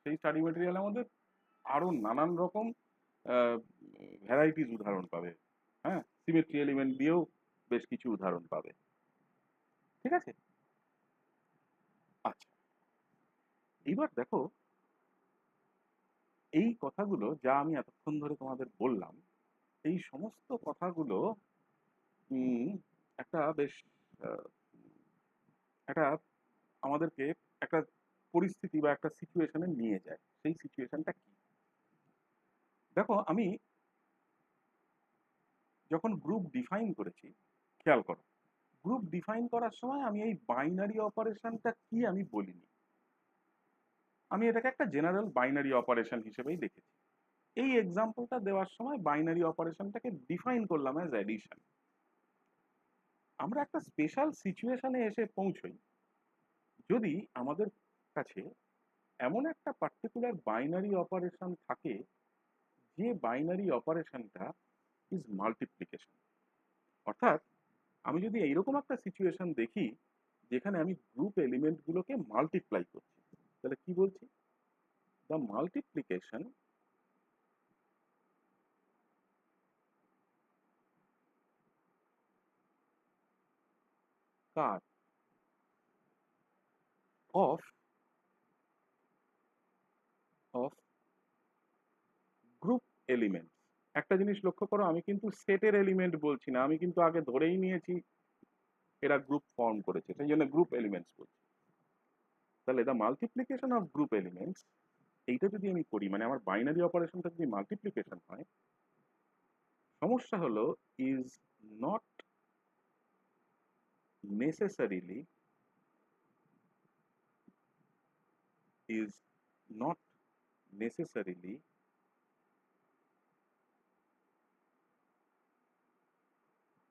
Speaker 1: সেই স্টাডি মেটেরিয়ালের মধ্যে আরো নানান রকম ভ্যারাইটিস উদাহরণ পাবে। হ্যাঁ, সিমেট্রি এলিমেন্ট দিয়েও বেশ কিছু উদাহরণ পাবে। ঠিক আছে? আচ্ছা, এইবার দেখো, এই কথাগুলো যা আমি এতক্ষণ ধরে তোমাদের বললাম, এই সমস্ত কথাগুলো উম, একটা বেশ আহ, একটা আমাদেরকে একটা পরিস্থিতি বা একটা সিচুয়েশনে নিয়ে যায়। সেই সিচুয়েশনটা কি? দেখো, আমি যখন গ্রুপ ডিফাইন করেছি, খেয়াল করো, গ্রুপ ডিফাইন করার সময় আমি এই বাইনারি অপারেশনটা কি আমি বলিনি। আমি এটাকে একটা জেনারেল বাইনারি অপারেশন হিসেবেই দেখেছি। এই এক্সাম্পলটা দেওয়ার সময় বাইনারি অপারেশনটাকে ডিফাইন করলাম অ্যাজ অ্যাডিশন। আমরা একটা স্পেশাল সিচুয়েশনে এসে পৌঁছই যদি আমাদের কাছে এমন একটা পার্টিকুলার বাইনারি অপারেশন থাকে, যে বাইনারি অপারেশনটা ইজ মাল্টিপ্লিকেশন। অর্থাৎ আমি যদি এইরকম একটা সিচুয়েশন দেখি যেখানে আমি গ্রুপ এলিমেন্টগুলোকে মাল্টিপ্লাই করছি, তাহলে কি বলছি? The multiplication car of of group element. একটা জিনিস লক্ষ্য করো, আমি কিন্তু সেটের এলিমেন্ট বলছি না, আমি কিন্তু আগে ধরেই নিয়েছি এরা গ্রুপ ফর্ম করেছে, সেই জন্য গ্রুপ এলিমেন্টস বলছি। তাহলে the multiplication of group elements, এইটা যদি আমি করি, মানে আমার বাইনারি অপারেশনটা যদি মাল্টিপ্লিকেশন হয়, সমস্যা হলো is not necessarily is not necessarily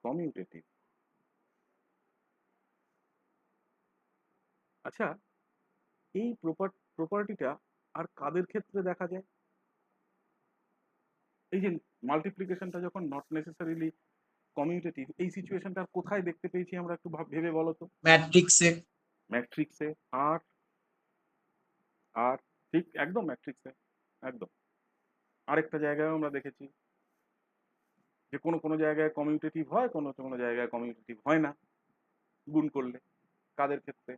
Speaker 1: commutative। আচ্ছা, এই প্রপার্টিটা আর কাদের ক্ষেত্রে দেখা যায়? এই যে মাল্টিপ্লিকেশনটা যখন নট নেসেসারিলি কমিউটেটিভ, এই সিচুয়েশনটা কোথায় দেখতে পেয়েছি আমরা, একটু ভেবে বলো তো?
Speaker 2: ম্যাট্রিক্সে।
Speaker 1: ম্যাট্রিক্সে। আর আর ঠিক একদম ম্যাট্রিক্সে, একদম। আরেকটা জায়গায় আমরা দেখেছি যে কোনো কোনো জায়গায় কমিউটেটিভ হয়, কোনো কোনো জায়গায় কমিউটেটিভ হয় না গুণ করলে। কাদের ক্ষেত্রে?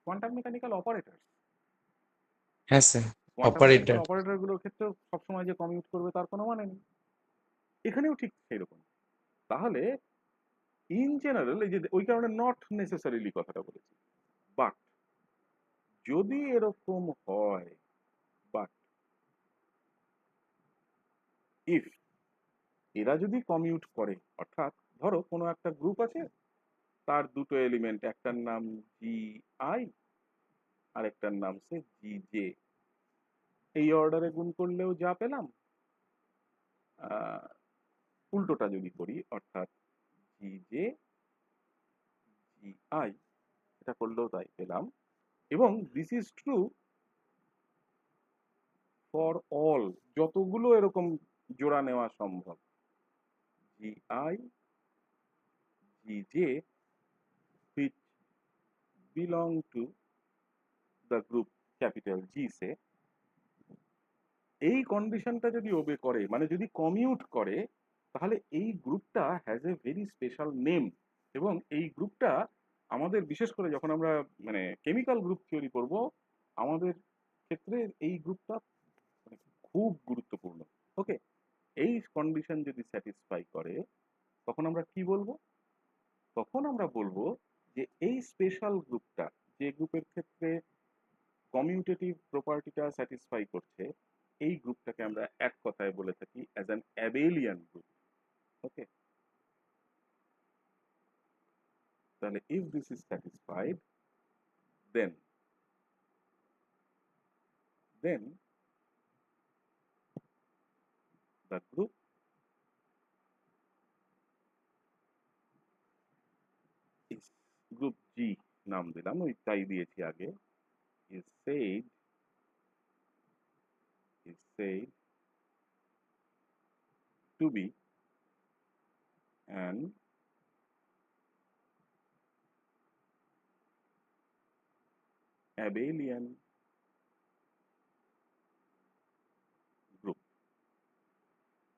Speaker 1: Quantum mechanical operator.
Speaker 2: হ্যাঁ স্যার,
Speaker 1: কোয়ান্টাম মেকানিক্যাল
Speaker 2: অপারেটর।
Speaker 1: অপারেটরগুলোর ক্ষেত্রেও সবসময় যে কমিউট করবে তার কোনো মানে নেই। এখানেও ঠিক সেরকম। তাহলে ইন জেনারেল, এই যে ওই কারণে নট নেসেসারিলি কথাটা বলেছি, বাট যদি এরকম হয়, বাট ইফ এরা যদি কমিউট করে, অর্থাৎ ধরো কোনো একটা গ্রুপ আছে, তার দুটো এলিমেন্ট, একটার নাম জি আই আর একটার নাম সে জি জে, এই অর্ডারে গুণ করলেও যা পেলাম, আহ, উল্টোটা যদি করি, অর্থাৎ জি জে জি আই, এটা করলেও তাই পেলাম। এবং this is true for all, যতগুলো এরকম জোড়া নেওয়া সম্ভব, GI, GJ which belong to the group capital G সে, এই কন্ডিশনটা যদি ওবে করে, মানে যদি কমিউট করে, তাহলে এই গ্রুপটা has a very special name. এবং এই গ্রুপটা আমাদের, বিশেষ করে যখন আমরা মানে কেমিক্যাল গ্রুপ থিওরি করব, আমাদের ক্ষেত্রে এই গ্রুপটা মানে খুব গুরুত্বপূর্ণ। ওকে, এই কন্ডিশন যদি স্যাটিসফাই করে, তখন আমরা কি বলবো? তখন আমরা বলবো যে এই স্পেশাল গ্রুপটা, যে গ্রুপের ক্ষেত্রে কমিউটেটিভ প্রপার্টিটা স্যাটিসফাই করছে, এই গ্রুপটাকে আমরা এক কথায় বলে থাকি as an abelian group. Okay, তাহলে if this is satisfied, then then the group is, group G নাম দিলাম, ওই তাই দিয়েছি আগে, is said to be an abelian group.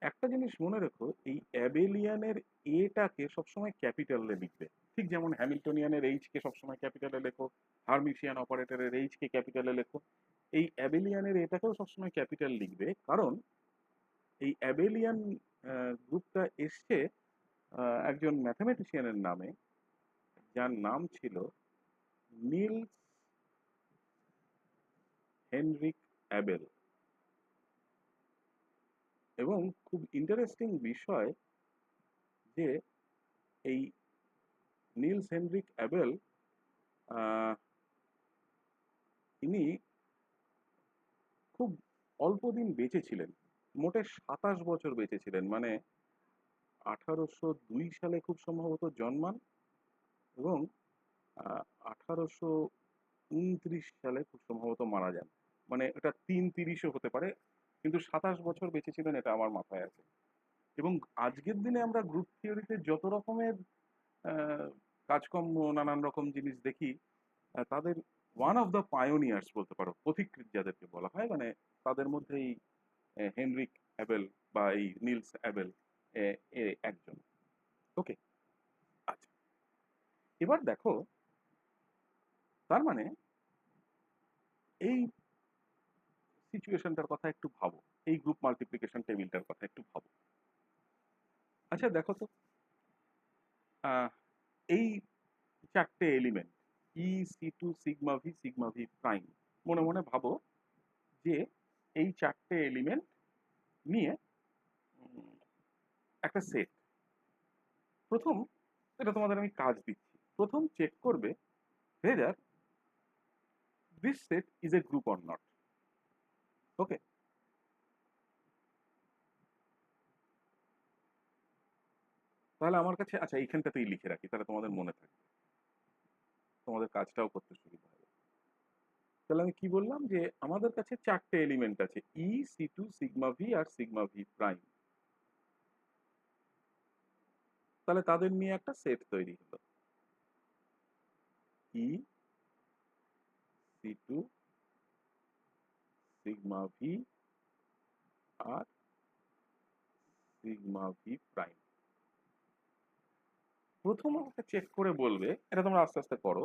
Speaker 1: একটা জিনিস মনে রেখো, এই অ্যাবেলিয়ানের এটাকে সবসময় ক্যাপিটালে লিখবে, ঠিক যেমন হ্যামিল্টনিয়ানের এইচ কে সবসময় ক্যাপিটালে লেখো, হার্মিশিয়ান অপারেটরের এইচ কে ক্যাপিটালে লেখো, এই অ্যাবেলিয়ানের এটাকেও সবসময় ক্যাপিটাল লিখবে। কারণ এই অ্যাবেলিয়ান গ্রুপটা এসছে একজন ম্যাথামেটিশিয়ানের নামে, যার নাম ছিল নিলস হেনরিক অ্যাবেল। এবং খুব ইন্টারেস্টিং বিষয় যে এই নিলস হেনরিক অ্যাবেল, ইনি খুব অল্প দিন বেঁচে ছিলেন, মোটে 27 বছর বেঁচে ছিলেন। মানে 1802 সালে খুব সম্ভবত জন্মান, এবং 1829 সালে খুব সম্ভবত মারা যান। মানে এটা 3:30ও হতে পারে, কিন্তু 27 বছর বেঁচে ছিলেন, এটা আমার মাথায় আছে। এবং আজকের দিনে আমরা গ্রুপ থিওরিতে যত রকমের আহ, কাজকর্ম, নানান রকম জিনিস দেখি, তাদের ওয়ান অফ দ্য পায়োনিয়ার্স বলতে পারো, পথিকৃৎ যাদেরকে বলা হয়, মানে তাদের মধ্যে এই হেনরিক অ্যাবেল বা এই নিলস অ্যাবেল একজন। ওকে, আচ্ছা, এবার দেখো, তার মানে এই সিচুয়েশনটার কথা একটু ভাবো, এই গ্রুপ মাল্টিপ্লিকেশন টেবিলটার কথা একটু ভাবো। আচ্ছা দেখো তো, আহ, এই চারটে element E, C2, sigma V prime, মনে মনে ভাবো যে এই চারটে এলিমেন্ট নিয়ে একটা সেট। প্রথম, এটা তোমাদের আমি কাজ দিচ্ছি, প্রথম চেক করবে whether this set is a group or not. ওকে, তাহলে আমার কাছে, আচ্ছা এইখানটাতেই লিখে রাখি, তাহলে তোমাদের মনে থাকবে, তোমাদের কাজটাও করতে সুবিধা হবে। তাহলে আমি কি বললাম, যে আমাদের কাছে চারটে এলিমেন্ট আছে, E, C2, সিগমা ভি আর সিগমা ভি প্রাইম। তাহলে তাদের নিয়ে একটা সেট তৈরি হলো, E, C2, সিগমা ভি আর সিগমা ভি প্রাইম। প্রথম আমাকে চেক করে বলবে, এটা তোমরা আস্তে আস্তে করো,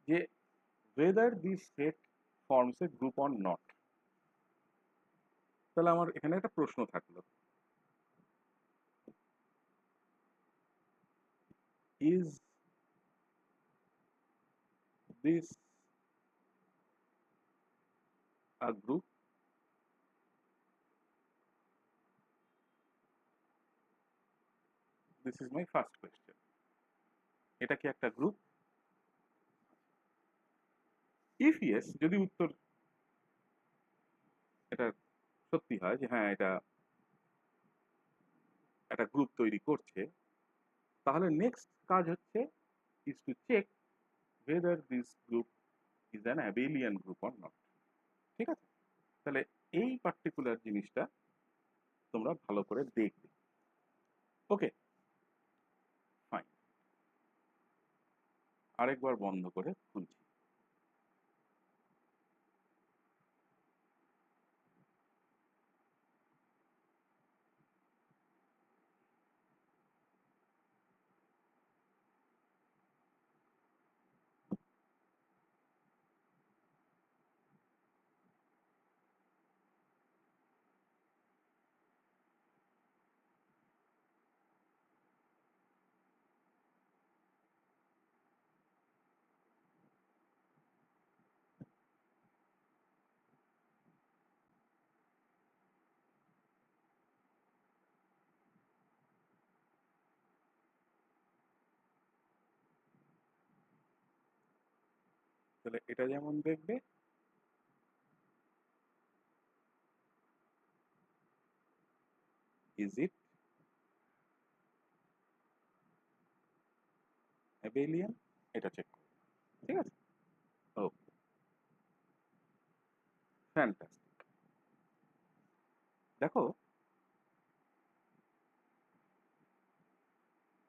Speaker 1: যে whether this set forms a group or not। তাহলে আমার এখানে একটা প্রশ্ন থাকলো, is this a group? This is my first question. এটা কি একটা গ্রুপ? ইফ ইয়েস, যদি উত্তর এটা সত্যি হয় যে হ্যাঁ এটা একটা গ্রুপ তৈরি করছে, তাহলে নেক্সট কাজ হচ্ছে is to check whether this group is an abelian group or not. ঠিক আছে? তাহলে এই পার্টিকুলার জিনিসটা তোমরা ভালো করে দেখবে। ওকে, ফাইন। আরেকবার বন্ধ করে খুলছি। তাহলে এটা যেমন দেখবে, ইজ ইট অ্যাবেলিয়ান, এটা চেক করো। ঠিক আছে? ওকে, ফ্যান্টাস্টিক। দেখো,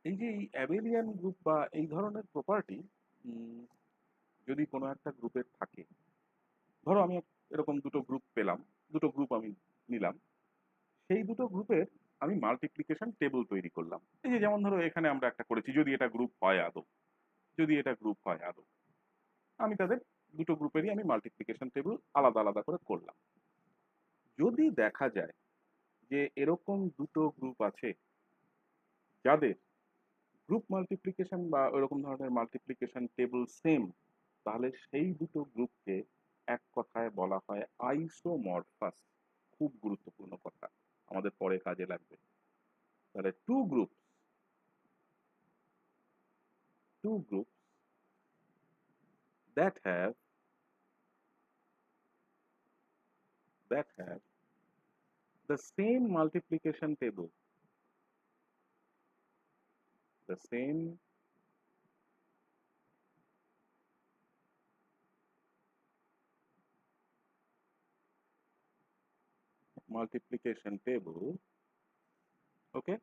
Speaker 1: এই যে এই অ্যাবেলিয়ান গ্রুপ বা এই ধরনের প্রপার্টি যদি কোনো একটা গ্রুপের থাকে, ধরো আমি এরকম দুটো গ্রুপ পেলাম, দুটো গ্রুপ আমি নিলাম, সেই দুটো গ্রুপের আমি মাল্টিপ্লিকেশন টেবিল তৈরি করলাম। এই যে যেমন ধরো এখানে আমরা একটা করেছি, যদি এটা গ্রুপ হয় আদৌ, যদি এটা গ্রুপ হয় আদৌ, আমি তাদের দুটো গ্রুপেরই আমি মাল্টিপ্লিকেশন টেবিল আলাদা আলাদা করে করলাম। যদি দেখা যায় যে এরকম দুটো গ্রুপ আছে যাদের গ্রুপ মাল্টিপ্লিকেশন বা ওরকম ধরনের মাল্টিপ্লিকেশন টেবিল সেম, তাহলে সেই দুটো গ্রুপকে এক কথায় বলা হয় আইসোমরফাস। খুব গুরুত্বপূর্ণ কথা, আমাদের পরে কাজে লাগবে। তাহলে two groups that have the same multiplication table, the same multiplication table, okay,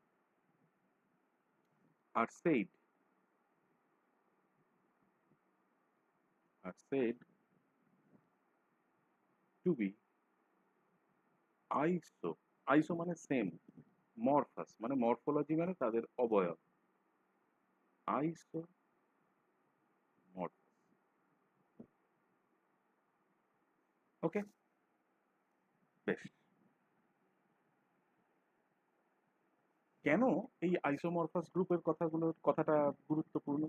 Speaker 1: are said to be iso মানে সেম, মরফাস মানে মরফোলজি মানে তাদের অবয়ব, আইসোমরফাস। ওকে, বেশ। কেন এই আইসোমরফাস গ্রুপের কথাটা গুরুত্বপূর্ণ?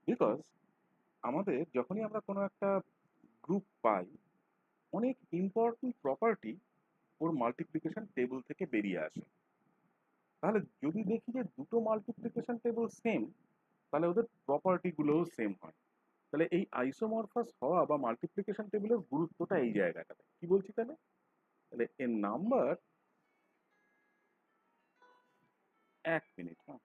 Speaker 1: বিকজ আমাদের যখনই আমরা কোনো একটা গ্রুপ পাই, অনেক ইম্পর্টেন্ট প্রপার্টি ওর মাল্টিপ্লিকেশন টেবিল থেকে বেরিয়ে আসে। তাহলে যদি দেখি যে দুটো মাল্টিপ্লিকেশন টেবিল সেম, তাহলে ওদের প্রপার্টি গুলোও সেম হয়। তাহলে এই আইসোমরফাস হওয়া বা মাল্টিপ্লিকেশন টেবিলের গুরুত্বটা এই জায়গাটাতে। কি বলছি তাহলে? তাহলে এ নাম্বার, এক মিনিট, হ্যাঁ।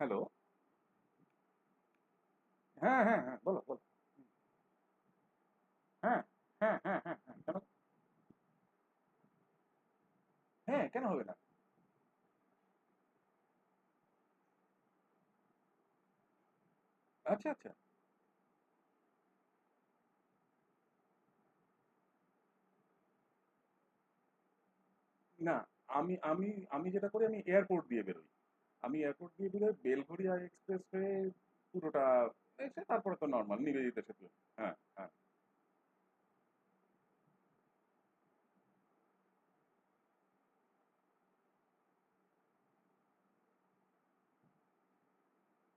Speaker 1: হ্যালো, হ্যাঁ হ্যাঁ হ্যাঁ, বলো বলো। হ্যাঁ হ্যাঁ হ্যাঁ হ্যাঁ হ্যাঁ, কেন? হ্যাঁ, কেন হবে না? আচ্ছা আচ্ছা। না, আমি আমি আমি যেটা করি, আমি এয়ারপোর্ট দিয়ে বেরোই। আমি এয়ারপোর্ট দিয়ে বেরোই, বেলঘড়িয়া এক্সপ্রেস হয়ে পুরোটা এসে তারপরে তো নর্মাল নিবেদিতা সেতু। হ্যাঁ হ্যাঁ।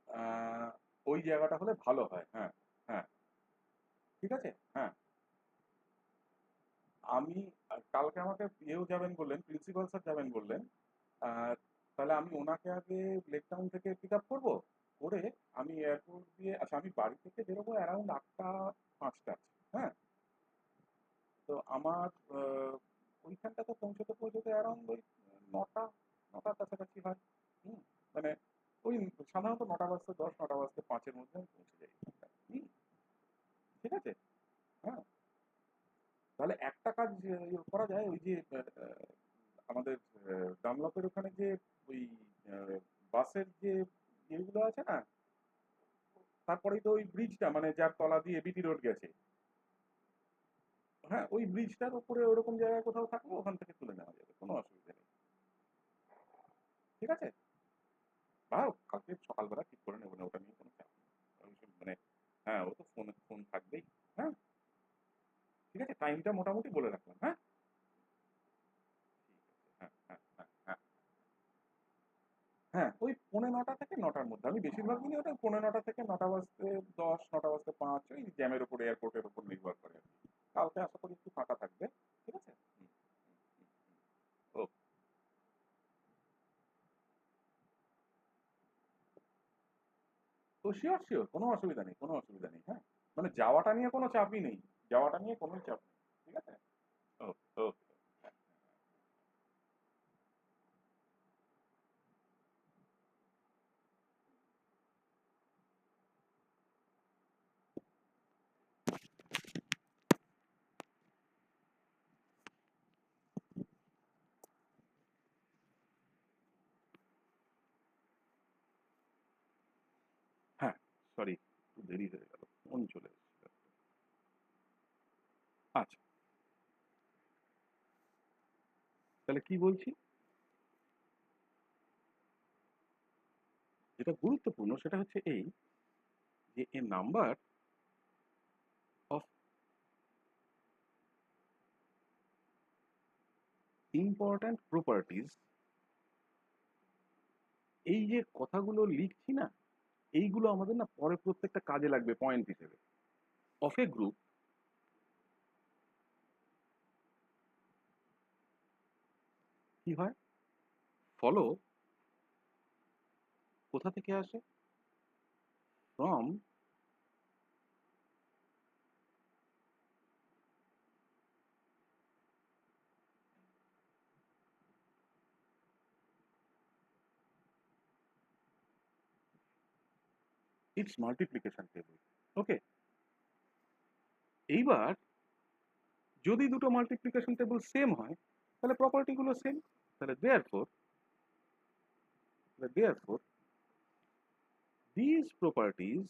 Speaker 1: আহ, ওই জায়গাটা হলে ভালো হয়, হ্যাঁ। হ্যাঁ, ঠিক আছে, হ্যাঁ। আমি কালকে আমাকে ইয়েও যাবেন বললেন, প্রিন্সিপাল স্যার যাবেন বললেন। আহ, তাহলে আমি ওনাকে আগে লেক টাউন থেকে পিক আপ করবো, করে আমি এয়ারপোর্ট দিয়ে, আচ্ছা আমি বাড়ি থেকে বেরোবো অ্যারাউন্ড 8টা 5টা, হ্যাঁ। তো আমার ওইখানটাতে পৌঁছতে পৌঁছতে অ্যারাউন্ড ওই 9টার কাছাকাছি হয়। হুম, মানে ওই সাধারণত 9টা বাজতে 10, 9টা বাজতে 5-এর মধ্যে আমি পৌঁছে যাই। ঠিক আছে, হ্যাঁ। তাহলে একটা কাজ করা যায়, ওই যে আমাদের ডানলপের ওখানে যে ওই আহ, বাসের যে ইয়েগুলো আছে না, তারপরেই তো ওই ব্রিজটা মানে যার তলা দিয়ে বিটি রোড গেছে, হ্যাঁ, ওই ব্রিজটার উপরে ওরকম জায়গায় কোথাও থাকবো, ওখান থেকে তুলে নেওয়া যাবে, কোনো অসুবিধা নেই। ঠিক আছে, বা কালকে সকালবেলা ঠিক করে নেবো না, ওটা নিয়ে কোনো চাপ নেই। মানে হ্যাঁ, ও তো ফোন ফোন থাকবেই। হ্যাঁ, ঠিক আছে, টাইমটা মোটামুটি বলে রাখলাম। হ্যাঁ, ঠিক আছে, হ্যাঁ হ্যাঁ হ্যাঁ হ্যাঁ। হ্যাঁ, ওই 9:45 থেকে 9টার মধ্যে, আমি বেশিরভাগ দিনই ওটা 9:45 থেকে 9টা বাজতে 10, 9টা বাজতে 5, ওই জ্যামের উপর এয়ারপোর্টের উপর নির্ভর করে আর কি। কালকে আশা করি একটু ফাঁকা থাকবে। ঠিক আছে। হুম, হুম, হুম, হুম। ও, তো শিওর শিওর, কোনো অসুবিধা নেই, কোনো অসুবিধা নেই। হ্যাঁ, মানে যাওয়াটা নিয়ে কোনো চাপই নেই, যাওয়াটা নিয়ে কোনো চাপ নেই। ঠিক আছে। ও, ওকে। হ্যাঁ, সরি, একটু দেরি হয়ে গেল, ফোন চলে এসেছে। আচ্ছা, তাহলে কি বলছি, যেটা গুরুত্বপূর্ণ সেটা হচ্ছে এই, যে এ নাম্বার অফ ইম্পর্ট্যান্ট প্রপার্টিজ, এই যে কথাগুলো লিখছি না, এইগুলো আমাদের না পরে প্রত্যেকটা কাজে লাগবে পয়েন্ট হিসেবে। অফ এ গ্রুপ কি হয়, ফলো কোথা থেকে আসে, ফ্রম ইটস মাল্টিপ্লিকেশন টেবিল। ওকে, এইবার যদি দুটো মাল্টিপ্লিকেশন টেবিল সেম হয়, তাহলে প্রপার্টি গুলো সেম। তাহলে দেয়ারফোর দিস প্রপার্টিজ,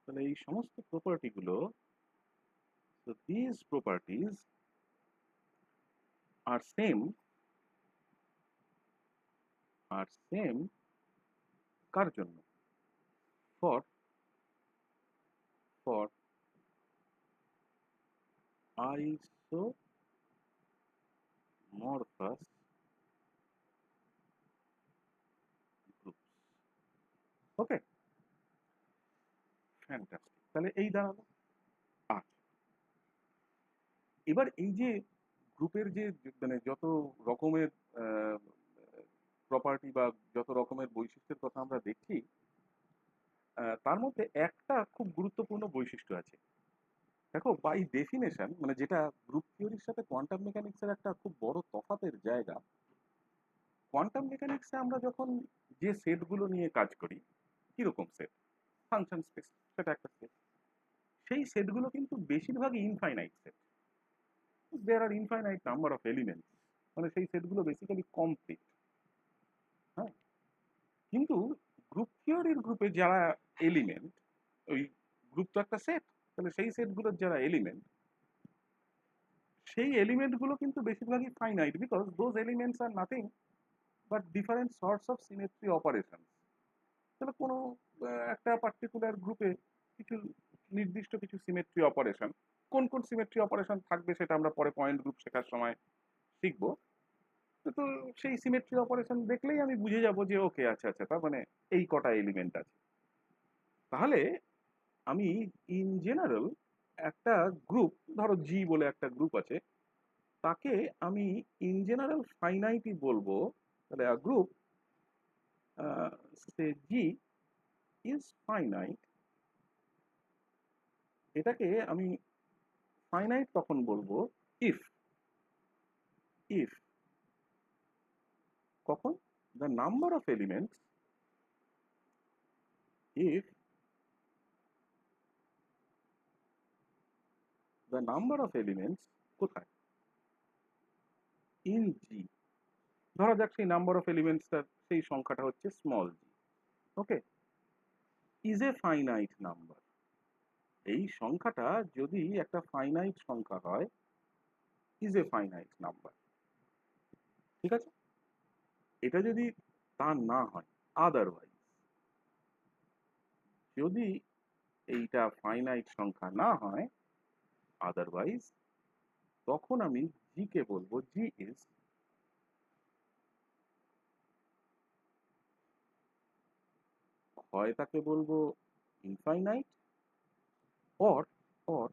Speaker 1: তাহলে এই সমস্ত প্রপার্টি গুলো, so these properties are same কার জন্য, for for isomorphous groups। Okay, fantastic, তাহলে এই দাঁড়ালো। আচ্ছা, এবার এই যে গ্রুপের যে মানে যত রকমের প্রপার্টি বা যত রকমের বৈশিষ্ট্যের কথা আমরা দেখছি, তার মধ্যে একটা খুব গুরুত্বপূর্ণ বৈশিষ্ট্য আছে। দেখো, বাই ডেফিনেশন, মানে যেটা গ্রুপ থিওরির সাথে কোয়ান্টাম মেকানিক্সের একটা খুব বড় তফাতের জায়গা, কোয়ান্টাম মেকানিক্সে আমরা যখন যে সেটগুলো নিয়ে কাজ করি, কিরকম সেট, ফাংশন স্পেস, সেটা একটা সেট। সেই সেটগুলো কিন্তু বেশিরভাগই infinite set, there are infinite number of elements, মানে সেই সেটগুলো বেসিক্যালি কমপ্লিট। হ্যাঁ, কিন্তু গ্রুপ থিওরির গ্রুপে যারা এলিমেন্ট, ওই গ্রুপ তো একটা সেট, তাহলে সেই সেটগুলোর যারা এলিমেন্ট, সেই এলিমেন্টগুলো কিন্তু বেশিরভাগই finite, because those elements are nothing but different sorts of symmetry operation. তাহলে কোনো একটা পার্টিকুলার গ্রুপে কিছু নির্দিষ্ট কিছু সিমেট্রি অপারেশন, কোন কোন সিমেট্রি অপারেশন থাকবে সেটা আমরা পরে পয়েন্ট গ্রুপ শেখার সময় শিখবো। তো সেই সিমেট্রি অপারেশন দেখলেই আমি বুঝে যাব যে ওকে, আচ্ছা আচ্ছা, তার মানে এই কটা এলিমেন্ট আছে। তাহলে আমি ইন জেনারেল একটা গ্রুপ, ধরো জি বলে একটা গ্রুপ আছে, তাকে আমি ইন জেনারেল ফাইনাইটই বলবো। তাহলে group say G is finite, এটাকে আমি ফাইনাইট তখন বলবো ইফ, ইফ কখন, the number of elements, if the number of elements কোথায়, ইন জি, ধরা যাক সেই নাম্বার অফ এলিমেন্টসটার সেই সংখ্যাটা হচ্ছে small G, okay, is a finite number, এই সংখ্যাটা যদি একটা ফাইনাইট সংখ্যা হয়, ইজ এ ফাইনাইট নাম্বার, ঠিক আছে। এটা যদি তা না হয়, আদারওয়াইজ, যদি এইটা ফাইনাইট সংখ্যা না হয়, আদারওয়াইজ, তখন আমি জি কে বলবো জি ইজ, হয় তাকে বলবো ইনফাইনাইট, অর, অর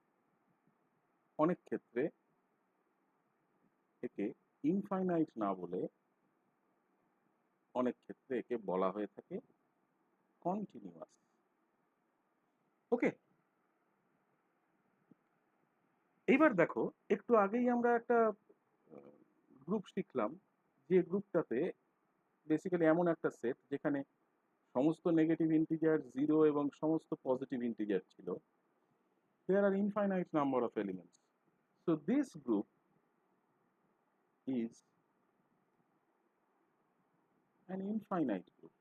Speaker 1: অনেক ক্ষেত্রে একে ইনফাইনাইট না বলে অনেক ক্ষেত্রে একে বলা হয়ে থাকে কন্টিনিউয়াস, ওকে। এইবার দেখো, একটু আগেই আমরা একটা গ্রুপ শিখলাম, যে গ্রুপটাতে বেসিক্যালি এমন একটা সেট যেখানে সমস্ত নেগেটিভ ইন্টিজার জিরো এবং সমস্ত পজিটিভ ইন্টিজার ছিল, there are infinite number of elements, so this group is an infinite group,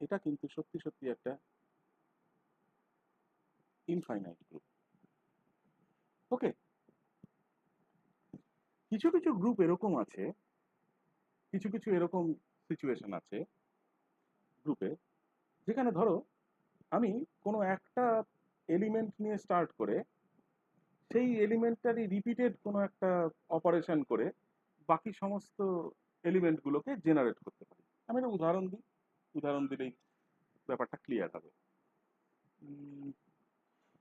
Speaker 1: এটা কিন্তু সত্যি সত্যি একটা ইনফাইনাইট গ্রুপ, ওকে। কিছু কিছু গ্রুপ এরকম আছে, কিছু কিছু এরকম সিচুয়েশন আছে গ্রুপে, যেখানে ধরো আমি কোনো একটা এলিমেন্ট নিয়ে স্টার্ট করে সেই এলিমেন্টারই রিপিটেড কোনো একটা অপারেশন করে বাকি সমস্ত এলিমেন্টগুলোকে জেনারেট করতে পারি। আমি একটা উদাহরণ দিই, উদাহরণ দিলেই ব্যাপারটা ক্লিয়ার হবে।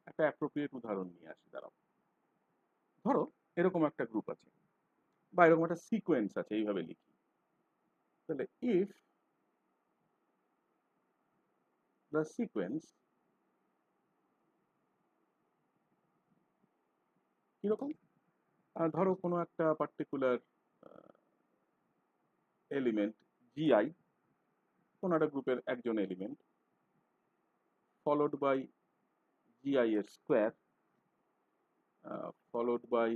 Speaker 1: একটা অ্যাপ্রোপ্রিয়েট উদাহরণ নিয়ে আসি, দাঁড়াও। ধরো এরকম একটা গ্রুপ আছে বা এরকম একটা সিকোয়েন্স আছে, এইভাবে লিখি, তাহলে ইফ দ্য সিকোয়েন্স, কিরকম, ধরো কোনো একটা পার্টিকুলার এলিমেন্ট জিআই, কোনো একটা গ্রুপের একজন এলিমেন্ট, ফলোড বাই জিআই এর স্কোয়ার, ফলোড বাই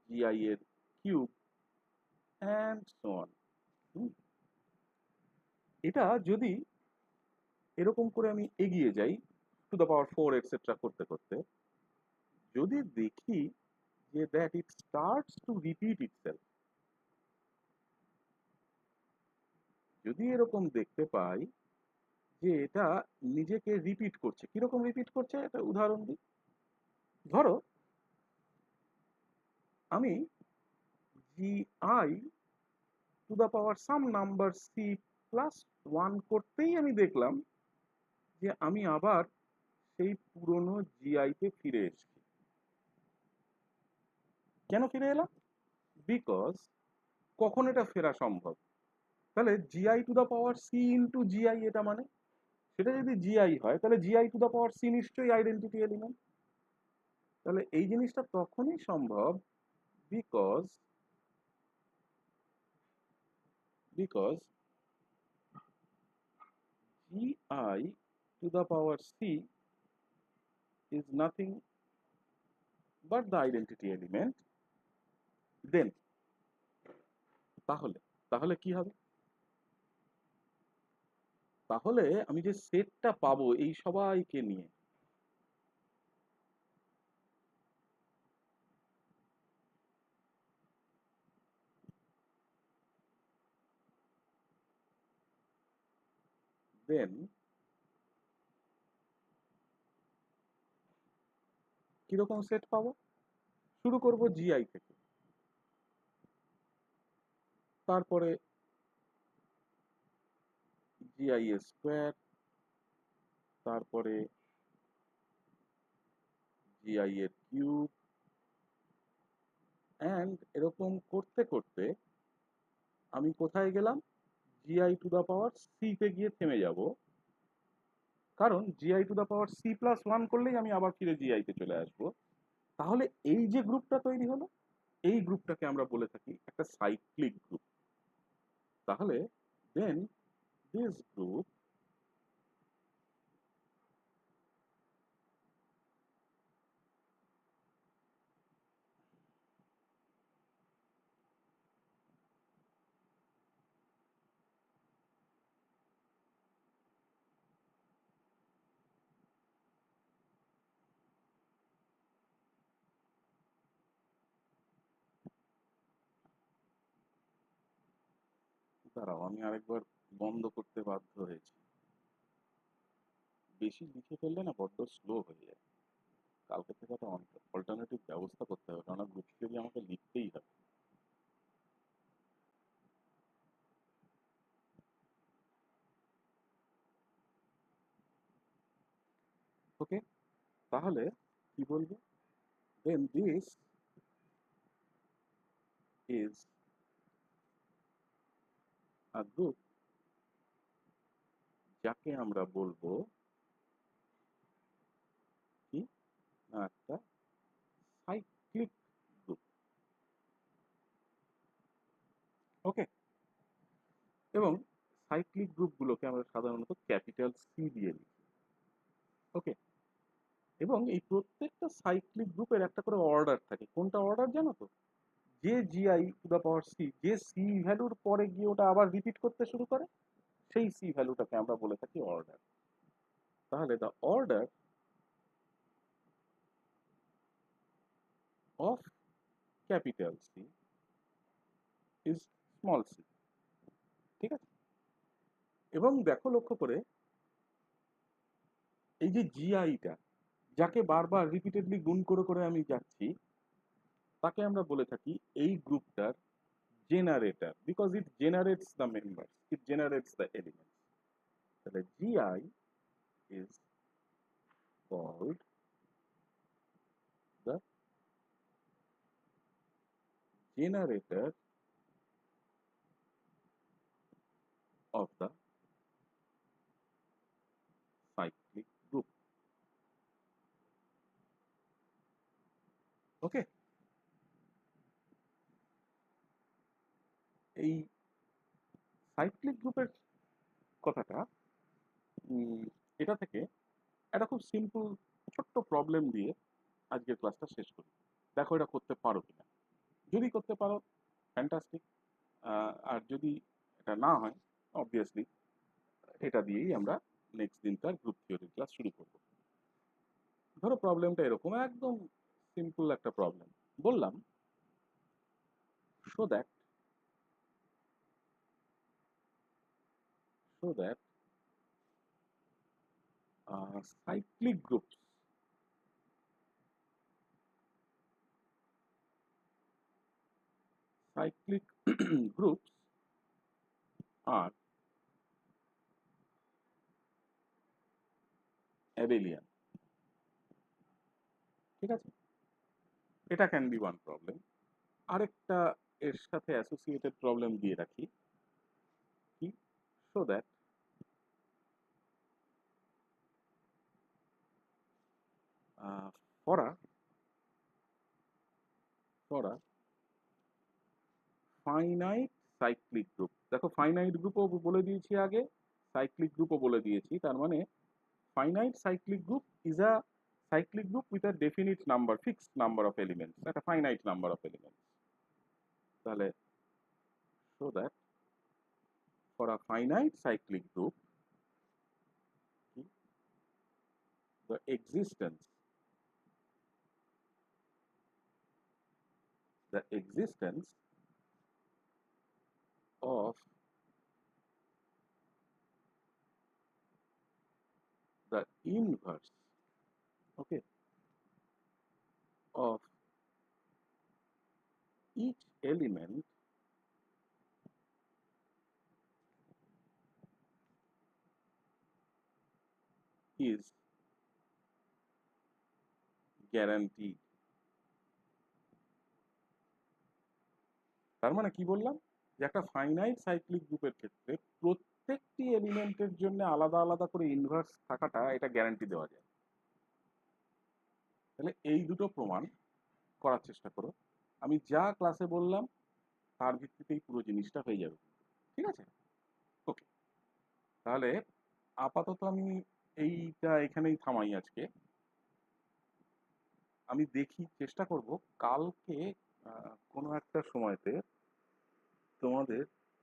Speaker 1: জিআই এর কিউব, অ্যান্ড সো অন। এটা যদি এরকম করে আমি এগিয়ে যাই টু দ্য পাওয়ার 4 এটসেট্রা করতে করতে, যদি দেখি যে that it starts to repeat itself, যদি এরকম দেখতে পাই যে এটা নিজেকে রিপিট করছে, কিরকম রিপিট করছে, একটা উদাহরণ দিই। ধরো আমি G I to the power some number C plus 1 করতেই আমি দেখলাম যে আমি আবার সেই পুরনো জিআই তে ফিরে এসেছি। কেন ফিরে এলাম? বিকজ কখন এটা ফেরা সম্ভব? তাহলে GI to the power C into GI, এটা মানে সেটা যদি জিআই হয় তাহলে GI to the power C নিশ্চয়ই আইডেন্টিটি এলিমেন্ট। তাহলে এই জিনিসটা তখনই সম্ভব because, because GI to the power C is nothing but the identity element, then, তাহলে, তাহলে কি হবে? তাহলে আমি যে সেটটা পাবো এই সবাইকে নিয়ে, দেন কিরকম সেট পাবো? শুরু করব জিআই থেকে, তারপরে জিআই এর স্কোয়ার, তারপরে জিআই এর কিউব, অ্যান্ড এরকম করতে করতে আমি কোথায় গেলাম? GI to the power C তে গিয়ে থেমে যাব, কারণ GI to the power C plus one করলেই আমি আবার ফিরে জিআই তে চলে আসবো। তাহলে এই যে গ্রুপটা তৈরি হলো, এই গ্রুপটাকে আমরা বলে থাকি একটা সাইক্লিক গ্রুপ। তাহলে দেন দিস গ্রুপ দাঁড়াও, আমি আরেকবার বন্ধ করতে বাধ্য হয়েছি। বেশি লিখে ফেললে না বড্ড স্লো হয়ে যায়। কালকে থেকে একটা অল্টারনেটিভ ব্যবস্থা করতে হবে, কারণ গ্রুপ থিওরি আমাকে লিখতেই হবে। ওকে, তাহলে কি বলবো? দেন দিস ইজ আ গ্রুপ, যাকে আমরা বলবো কি না একটা সাইক্লিক গ্রুপ। ওকে, এবং সাইক্লিক গ্রুপগুলোকে আমরা সাধারণত ক্যাপিটাল সি দিয়ে লিখি। ওকে, এবং এই প্রত্যেকটা সাইক্লিক গ্রুপের একটা করে অর্ডার থাকে। কোনটা অর্ডার জানো তো? যে GI to the power C, যে সি ভ্যালুর পরে গিয়ে ওটা আবার রিপিট করতে শুরু করে, সেই সি ভ্যালুটাকে আমরা বলে থাকি অর্ডার। তাহলে the order of capital C is small C. ঠিক আছে, এবং দেখো লক্ষ্য করে, এই যে জিআইটা, যাকে বারবার রিপিটেডলি গুণ করে করে আমি যাচ্ছি, তাকে আমরা বলে থাকি এই গ্রুপটার generator, because it generates the members, it generates the elements. তাহলে G I is called the generator of the cyclic group. Okay, এই সাইক্লিক গ্রুপের কথাটা, এটা থেকে একটা খুব সিম্পল ছোট্ট প্রবলেম দিয়ে আজকের ক্লাসটা শেষ করি। দেখো এটা করতে পারো কিনা। যদি করতে পারো ফ্যান্টাস্টিক, আর যদি এটা না হয়, অবভিয়াসলি এটা দিয়েই আমরা নেক্সট দিনকার গ্রুপ থিওরি ক্লাস শুরু করব। ধরো প্রবলেমটা এরকম, একদম সিম্পল একটা প্রবলেম বললাম। Show that show that cyclic groups cyclic groups are abelian। ঠিক আছে, এটা ক্যান বি ওয়ান প্রবলেম। আরেকটা এর সাথে অ্যাসোসিয়েটেড প্রবলেম দিয়ে রাখি, কি, so that for a finite cyclic group. দেখো ফাইনাইট গ্রুপও বলে দিয়েছি আগে, সাইক্লিক গ্রুপও বলে দিয়েছি, তার মানে finite cyclic group is a cyclic group with a definite number, fixed number of elements, একটা ফাইনাইট নাম্বার অফ এলিমেন্টস। তাহলে so that for a finite cyclic group the existence of the inverse, okay, of each element is guaranteed। তার মানে কি বললাম? যে একটা finite cyclic গ্রুপের ক্ষেত্রে প্রত্যেকটি এলিমেন্টের জন্য আলাদা আলাদা করে ইনভার্স থাকাটা এটা গ্যারান্টি দেওয়া যায়। তাহলে এই দুটো প্রমাণ করার চেষ্টা করো। আমি যা ক্লাসে বললাম তার ভিত্তিতেই পুরো জিনিসটা হয়ে যাবে। ঠিক আছে? ওকে, তাহলে আপাতত আমি এইটা এখানেই থামাই আজকে। আমি দেখি, চেষ্টা করব কালকে কোনো একটা সময়তে তোমাদের